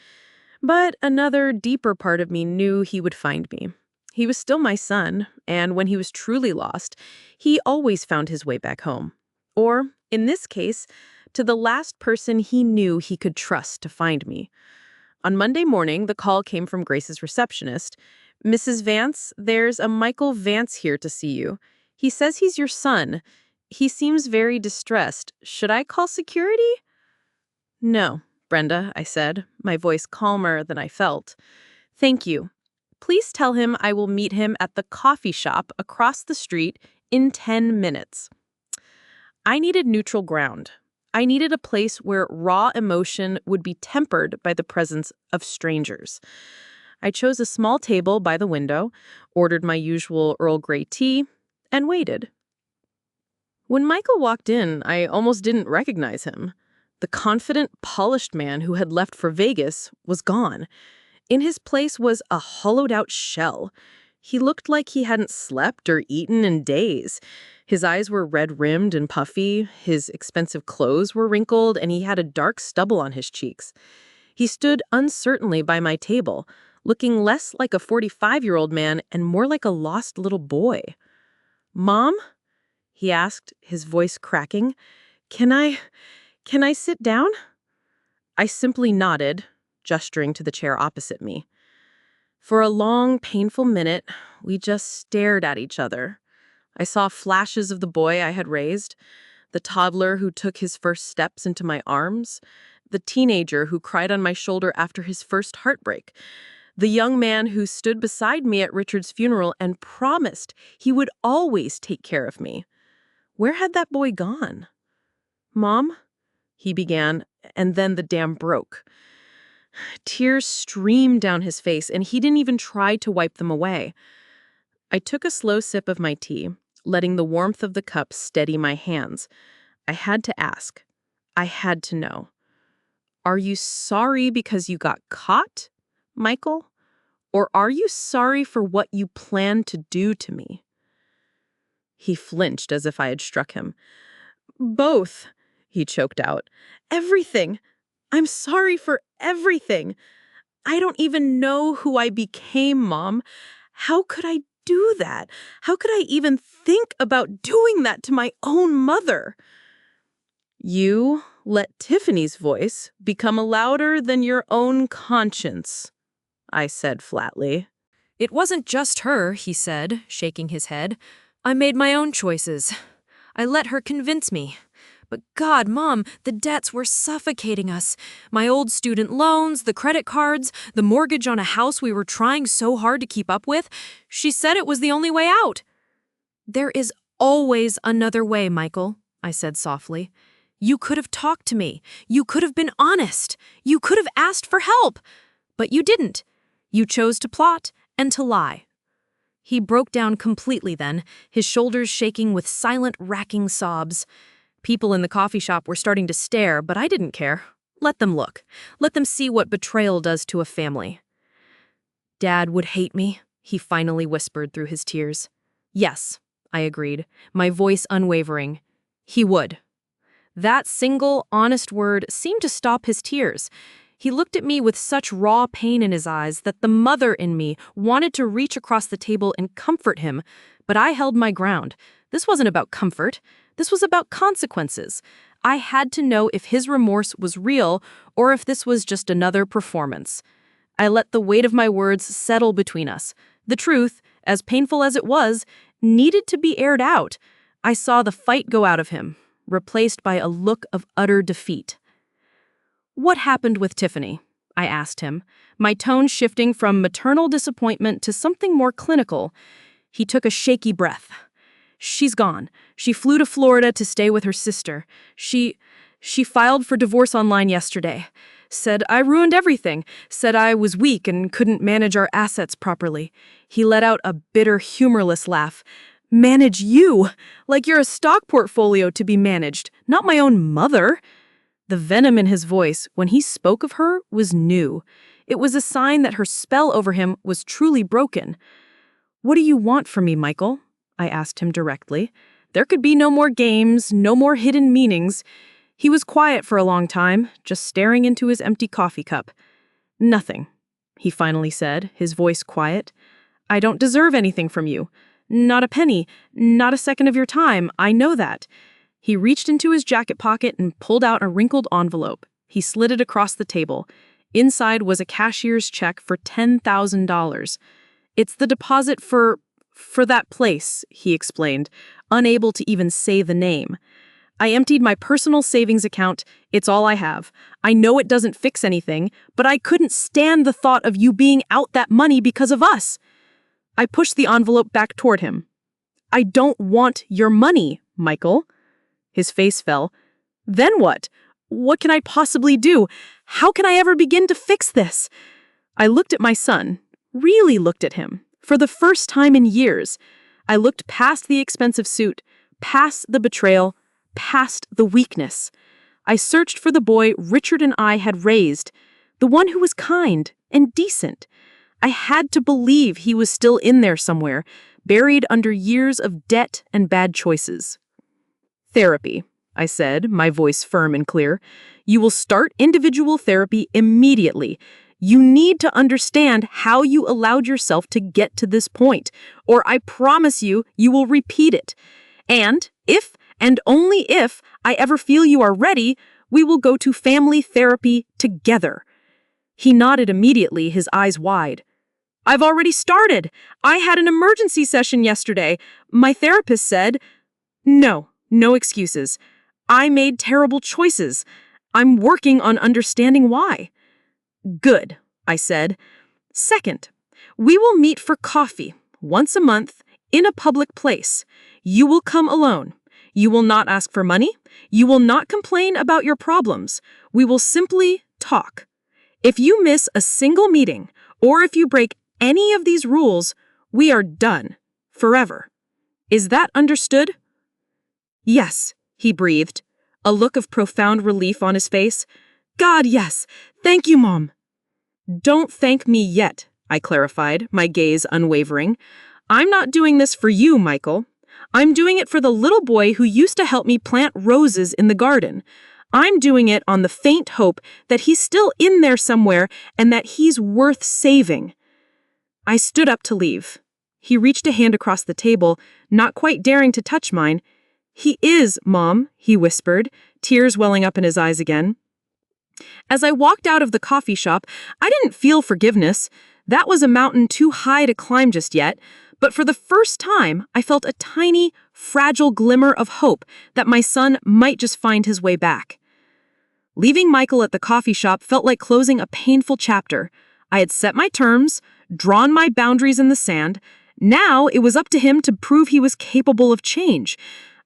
But another, deeper part of me knew he would find me. He was still my son, and when he was truly lost, he always found his way back home. Or, in this case, to the last person he knew he could trust to find me. On Monday morning, the call came from Grace's receptionist. "Mrs. Vance, there's a Michael Vance here to see you. He says he's your son. He seems very distressed. Should I call security?" "No, Brenda," I said, my voice calmer than I felt. "Thank you. Please tell him I will meet him at the coffee shop across the street in 10 minutes. I needed neutral ground. I needed a place where raw emotion would be tempered by the presence of strangers. I chose a small table by the window, ordered my usual Earl Grey tea, and waited. When Michael walked in, I almost didn't recognize him. The confident, polished man who had left for Vegas was gone. In his place was a hollowed-out shell. He looked like he hadn't slept or eaten in days. His eyes were red-rimmed and puffy, his expensive clothes were wrinkled, and he had a dark stubble on his cheeks. He stood uncertainly by my table, looking less like a 45-year-old man and more like a lost little boy. "Mom?" he asked, his voice cracking. Can I sit down?" I simply nodded, gesturing to the chair opposite me. For a long, painful minute, we just stared at each other. I saw flashes of the boy I had raised, the toddler who took his first steps into my arms, the teenager who cried on my shoulder after his first heartbreak, the young man who stood beside me at Richard's funeral and promised he would always take care of me. Where had that boy gone? "Mom?" he began, and then the dam broke. Tears streamed down his face, and he didn't even try to wipe them away. I took a slow sip of my tea, letting the warmth of the cup steady my hands. I had to ask. I had to know. "Are you sorry because you got caught, Michael? Or are you sorry for what you planned to do to me?" He flinched as if I had struck him. "Both," he choked out. "Everything. I'm sorry for everything. I don't even know who I became, Mom. How could I do that? How could I even think about doing that to my own mother?" "You let Tiffany's voice become louder than your own conscience," I said flatly. "It wasn't just her," he said, shaking his head. "I made my own choices. I let her convince me. But God, Mom, the debts were suffocating us. My old student loans, the credit cards, the mortgage on a house we were trying so hard to keep up with. She said it was the only way out." "There is always another way, Michael," I said softly. "You could have talked to me. You could have been honest. You could have asked for help. But you didn't. You chose to plot and to lie." He broke down completely then, his shoulders shaking with silent, racking sobs. People in the coffee shop were starting to stare, but I didn't care. Let them look. Let them see what betrayal does to a family. "Dad would hate me," he finally whispered through his tears. "Yes," I agreed, my voice unwavering. "He would." That single, honest word seemed to stop his tears. He looked at me with such raw pain in his eyes that the mother in me wanted to reach across the table and comfort him, but I held my ground. This wasn't about comfort. This was about consequences. I had to know if his remorse was real or if this was just another performance. I let the weight of my words settle between us. The truth, as painful as it was, needed to be aired out. I saw the fight go out of him, replaced by a look of utter defeat. "What happened with Tiffany?" I asked him, my tone shifting from maternal disappointment to something more clinical. He took a shaky breath. "She's gone. She flew to Florida to stay with her sister. She filed for divorce online yesterday. Said I ruined everything. Said I was weak and couldn't manage our assets properly." He let out a bitter, humorless laugh. "Manage you? Like you're a stock portfolio to be managed, not my own mother." The venom in his voice, when he spoke of her, was new. It was a sign that her spell over him was truly broken. "What do you want from me, Michael?" I asked him directly. There could be no more games, no more hidden meanings. He was quiet for a long time, just staring into his empty coffee cup. "Nothing," he finally said, his voice quiet. "I don't deserve anything from you. Not a penny, not a second of your time, I know that." He reached into his jacket pocket and pulled out a wrinkled envelope. He slid it across the table. Inside was a cashier's check for $10,000. "It's the deposit for that place," he explained, unable to even say the name. "I emptied my personal savings account. It's all I have. I know it doesn't fix anything, but I couldn't stand the thought of you being out that money because of us." I pushed the envelope back toward him. "I don't want your money, Michael." His face fell. "Then what? What can I possibly do? How can I ever begin to fix this?" I looked at my son, really looked at him, for the first time in years. I looked past the expensive suit, past the betrayal, past the weakness. I searched for the boy Richard and I had raised, the one who was kind and decent. I had to believe he was still in there somewhere, buried under years of debt and bad choices. "Therapy," I said, my voice firm and clear. "You will start individual therapy immediately. You need to understand how you allowed yourself to get to this point, or I promise you, you will repeat it. And if, and only if, I ever feel you are ready, we will go to family therapy together." He nodded immediately, his eyes wide. "I've already started. I had an emergency session yesterday. My therapist said..." No excuses. I made terrible choices. I'm working on understanding why." "Good," I said. "Second, we will meet for coffee once a month in a public place. You will come alone. You will not ask for money. You will not complain about your problems. We will simply talk. If you miss a single meeting, or if you break any of these rules, we are done. Forever. Is that understood?" "Yes," he breathed, a look of profound relief on his face. "God, yes. Thank you, Mom." "Don't thank me yet," I clarified, my gaze unwavering. "I'm not doing this for you, Michael. I'm doing it for the little boy who used to help me plant roses in the garden. I'm doing it on the faint hope that he's still in there somewhere and that he's worth saving." I stood up to leave. He reached a hand across the table, not quite daring to touch mine. "He is, Mom," he whispered, tears welling up in his eyes again. As I walked out of the coffee shop, I didn't feel forgiveness. That was a mountain too high to climb just yet. But for the first time, I felt a tiny, fragile glimmer of hope that my son might just find his way back. Leaving Michael at the coffee shop felt like closing a painful chapter. I had set my terms, drawn my boundaries in the sand. Now it was up to him to prove he was capable of change.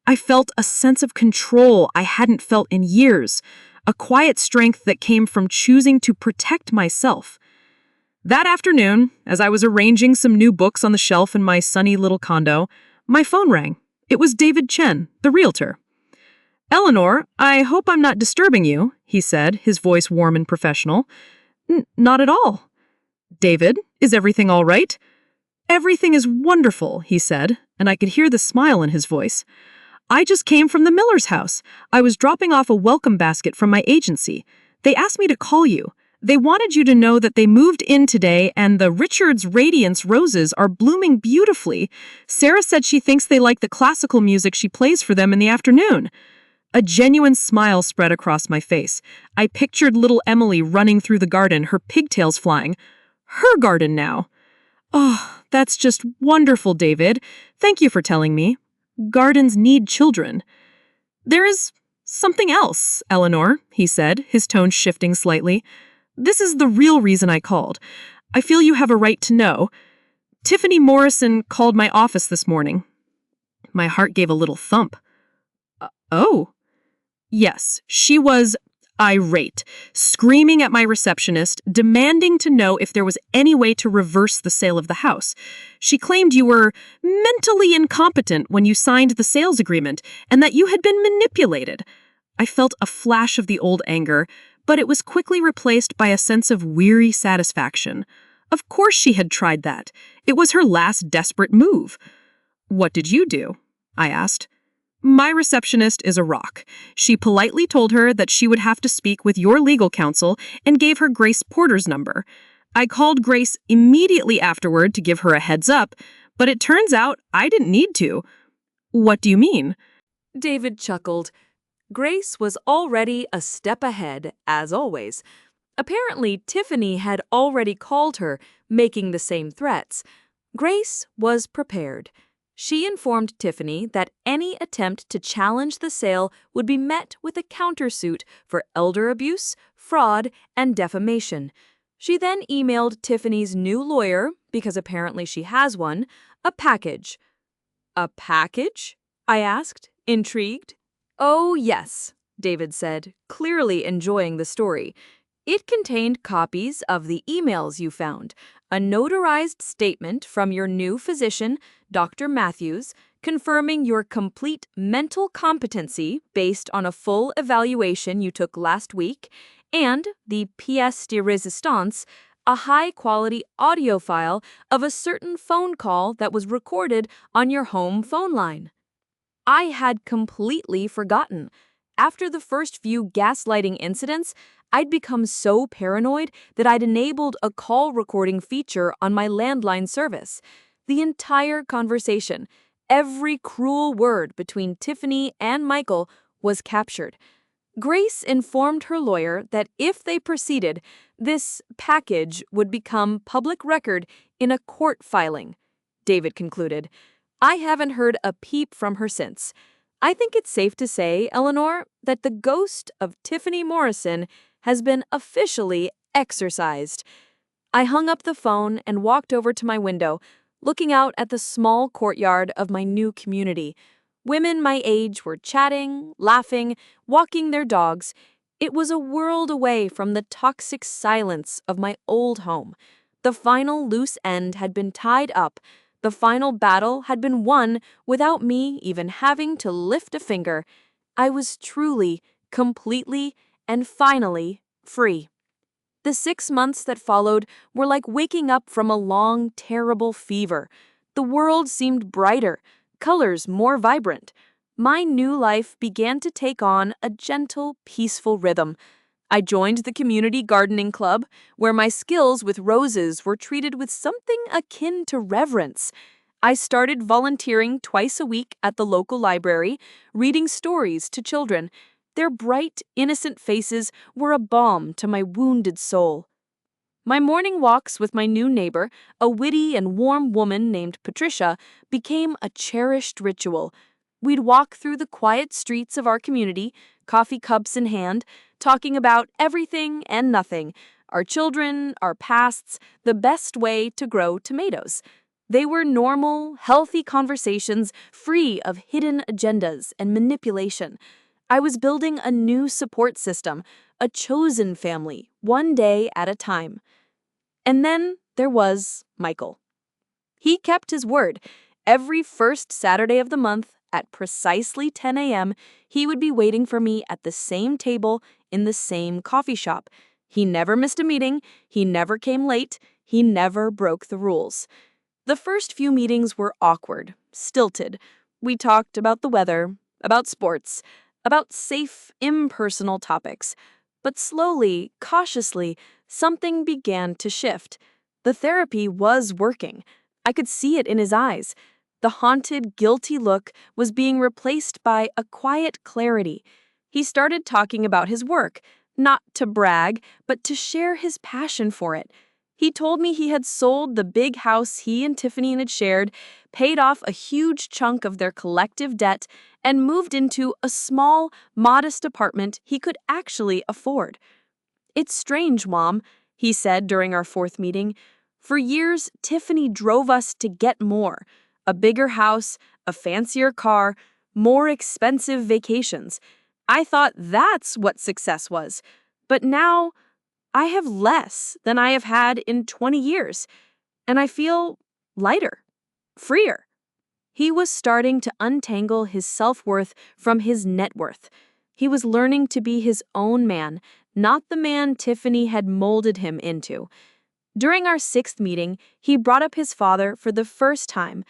I felt a sense of control I hadn't felt in years, a quiet strength that came from choosing to protect myself. That afternoon, as I was arranging some new books on the shelf in my sunny little condo, my phone rang. It was David Chen, the realtor. "Eleanor, I hope I'm not disturbing you," he said, his voice warm and professional. Not at all." "David, is everything all right?" "Everything is wonderful," he said, and I could hear the smile in his voice. "I just came from the Miller's house. I was dropping off a welcome basket from my agency. They asked me to call you. They wanted you to know that they moved in today and the Richards Radiance roses are blooming beautifully. Sarah said she thinks they like the classical music she plays for them in the afternoon." A genuine smile spread across my face. I pictured little Emily running through the garden, her pigtails flying. Her garden now. "Oh, that's just wonderful, David. Thank you for telling me. Gardens need children." "There is something else, Eleanor," he said, his tone shifting slightly. "This is the real reason I called. I feel you have a right to know. Tiffany Morrison called my office this morning." My heart gave a little thump. "Oh?" "Yes, she was irate, screaming at my receptionist, demanding to know if there was any way to reverse the sale of the house. She claimed you were mentally incompetent when you signed the sales agreement and that you had been manipulated." I felt a flash of the old anger, but it was quickly replaced by a sense of weary satisfaction. Of course she had tried that. It was her last desperate move. "What did you do?" I asked. "My receptionist is a rock. She politely told her that she would have to speak with your legal counsel and gave her Grace Porter's number. I called Grace immediately afterward to give her a heads up, but it turns out I didn't need to." "What do you mean?" David chuckled. Grace was already a step ahead, as always. Apparently, Tiffany had already called her, making the same threats. Grace was prepared. She informed Tiffany that any attempt to challenge the sale would be met with a countersuit for elder abuse, fraud, and defamation. She then emailed Tiffany's new lawyer, because apparently she has one, a package. "A package?" I asked, intrigued. "Oh, yes," David said, clearly enjoying the story. "It contained copies of the emails you found, a notarized statement from your new physician, Dr. Matthews, confirming your complete mental competency based on a full evaluation you took last week, and the pièce de résistance, a high-quality audio file of a certain phone call that was recorded on your home phone line." I had completely forgotten. After the first few gaslighting incidents, I'd become so paranoid that I'd enabled a call recording feature on my landline service. The entire conversation, every cruel word between Tiffany and Michael, was captured. Grace informed her lawyer that if they proceeded, this package would become public record in a court filing. David concluded. I haven't heard a peep from her since. I think it's safe to say, Eleanor, that the ghost of Tiffany Morrison has been officially exorcised. I hung up the phone and walked over to my window, looking out at the small courtyard of my new community. Women my age were chatting, laughing, walking their dogs. It was a world away from the toxic silence of my old home. The final loose end had been tied up. The final battle had been won without me even having to lift a finger. I was truly, completely, and finally free. The 6 months that followed were like waking up from a long, terrible fever. The world seemed brighter, colors more vibrant. My new life began to take on a gentle, peaceful rhythm. I joined the community gardening club, where my skills with roses were treated with something akin to reverence. I started volunteering twice a week at the local library, reading stories to children. Their bright, innocent faces were a balm to my wounded soul. My morning walks with my new neighbor, a witty and warm woman named Patricia, became a cherished ritual. We'd walk through the quiet streets of our community, coffee cups in hand, talking about everything and nothing, our children, our pasts, the best way to grow tomatoes. They were normal, healthy conversations, free of hidden agendas and manipulation. I was building a new support system, a chosen family, one day at a time. And then there was Michael. He kept his word. Every first Saturday of the month, at precisely 10 a.m., he would be waiting for me at the same table in the same coffee shop. He never missed a meeting, he never came late, he never broke the rules. The first few meetings were awkward, stilted. We talked about the weather, about sports, about safe, impersonal topics. But slowly, cautiously, something began to shift. The therapy was working. I could see it in his eyes. The haunted, guilty look was being replaced by a quiet clarity. He started talking about his work, not to brag, but to share his passion for it. He told me he had sold the big house he and Tiffany had shared, paid off a huge chunk of their collective debt, and moved into a small, modest apartment he could actually afford. "It's strange, Mom," he said during our fourth meeting. "For years, Tiffany drove us to get more. A bigger house, a fancier car, more expensive vacations. I thought that's what success was. But now, I have less than I have had in 20 years, and I feel lighter, freer." He was starting to untangle his self-worth from his net worth. He was learning to be his own man, not the man Tiffany had molded him into. During our 6th meeting, he brought up his father for the first time.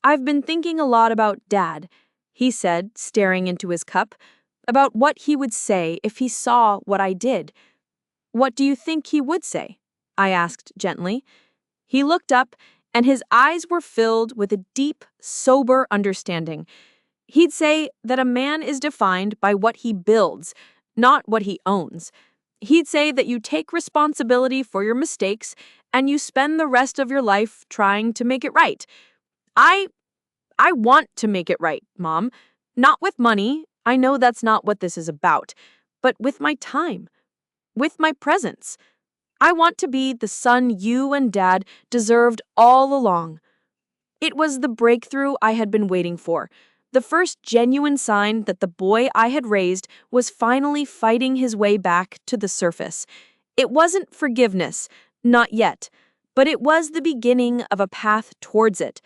"I've been thinking a lot about Dad," he said, staring into his cup, "about what he would say if he saw what I did." "What do you think he would say?" I asked gently. He looked up, and his eyes were filled with a deep, sober understanding. He'd say that a man is defined by what he builds, not what he owns. He'd say that you take responsibility for your mistakes and you spend the rest of your life trying to make it right. I I want to make it right, Mom. Not with money. I know that's not what this is about, but with my time, with my presence. I want to be the son you and Dad deserved all along. It was the breakthrough I had been waiting for, the first genuine sign that the boy I had raised was finally fighting his way back to the surface. It wasn't forgiveness, not yet, but it was the beginning of a path towards it.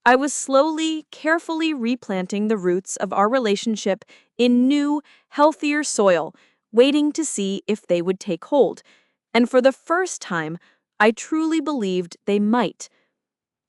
I was slowly, carefully replanting the roots of our relationship in new, healthier soil, waiting to see if they would take hold. And for the first time, I truly believed they might.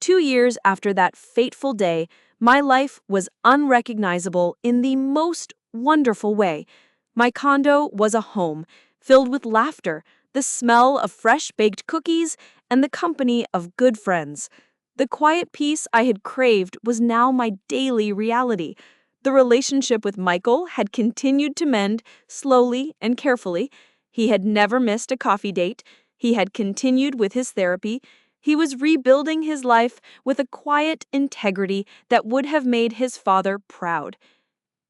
2 years after that fateful day, my life was unrecognizable in the most wonderful way. My condo was a home, filled with laughter, the smell of fresh-baked cookies, and the company of good friends. The quiet peace I had craved was now my daily reality. The relationship with Michael had continued to mend, slowly and carefully. He had never missed a coffee date. He had continued with his therapy. He was rebuilding his life with a quiet integrity that would have made his father proud.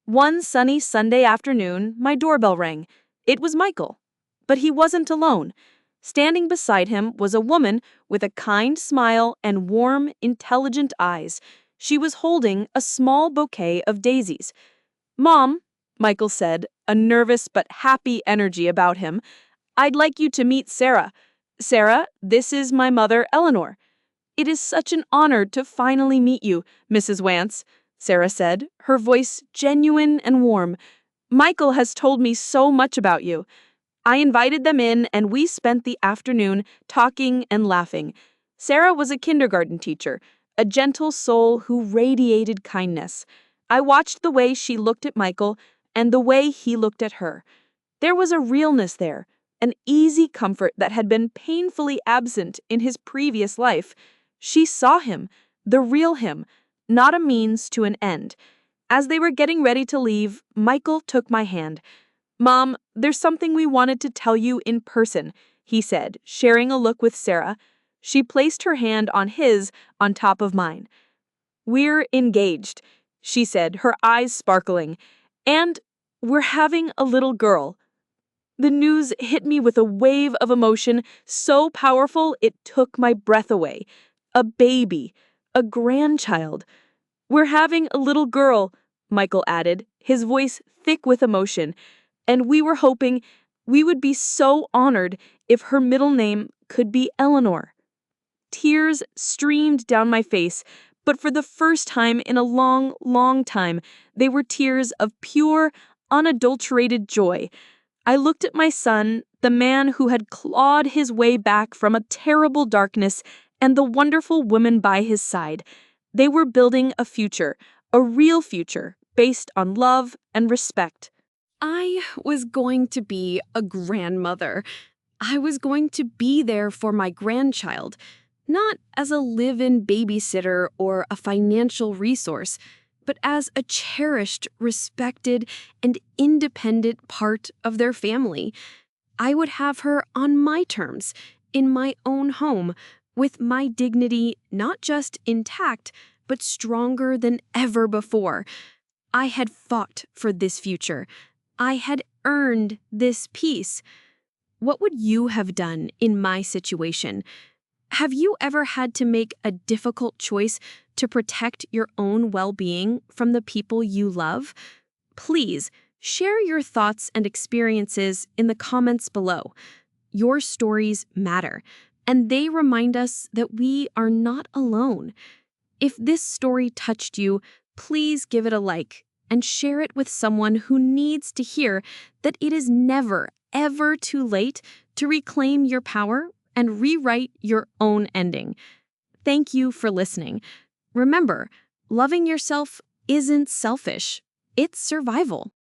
One sunny Sunday afternoon, my doorbell rang. It was Michael. But he wasn't alone. Standing beside him was a woman with a kind smile and warm, intelligent eyes. She was holding a small bouquet of daisies. "Mom," Michael said, a nervous but happy energy about him, "I'd like you to meet Sarah. Sarah, this is my mother, Eleanor." "It is such an honor to finally meet you, Mrs. Wance," Sarah said, her voice genuine and warm. "Michael has told me so much about you." I invited them in, and we spent the afternoon talking and laughing. Sarah was a kindergarten teacher, a gentle soul who radiated kindness. I watched the way she looked at Michael and the way he looked at her. There was a realness there, an easy comfort that had been painfully absent in his previous life. She saw him, the real him, not a means to an end. As they were getting ready to leave, Michael took my hand. "Mom, there's something we wanted to tell you in person," he said, sharing a look with Sarah. She placed her hand on his, on top of mine. "We're engaged," she said, her eyes sparkling. "And we're having a little girl." The news hit me with a wave of emotion so powerful it took my breath away. A baby, a grandchild. "We're having a little girl," Michael added, his voice thick with emotion, "and we were hoping we would be so honored if her middle name could be Eleanor." Tears streamed down my face, but for the first time in a long, long time, they were tears of pure, unadulterated joy. I looked at my son, the man who had clawed his way back from a terrible darkness, and the wonderful woman by his side. They were building a future, a real future, based on love and respect. I was going to be a grandmother. I was going to be there for my grandchild, not as a live-in babysitter or a financial resource, but as a cherished, respected, and independent part of their family. I would have her on my terms, in my own home, with my dignity not just intact, but stronger than ever before. I had fought for this future. I had earned this peace. What would you have done in my situation? Have you ever had to make a difficult choice to protect your own well-being from the people you love? Please share your thoughts and experiences in the comments below. Your stories matter, and they remind us that we are not alone. If this story touched you, please give it a like and share it with someone who needs to hear that it is never, ever too late to reclaim your power and rewrite your own ending. Thank you for listening. Remember, loving yourself isn't selfish, it's survival.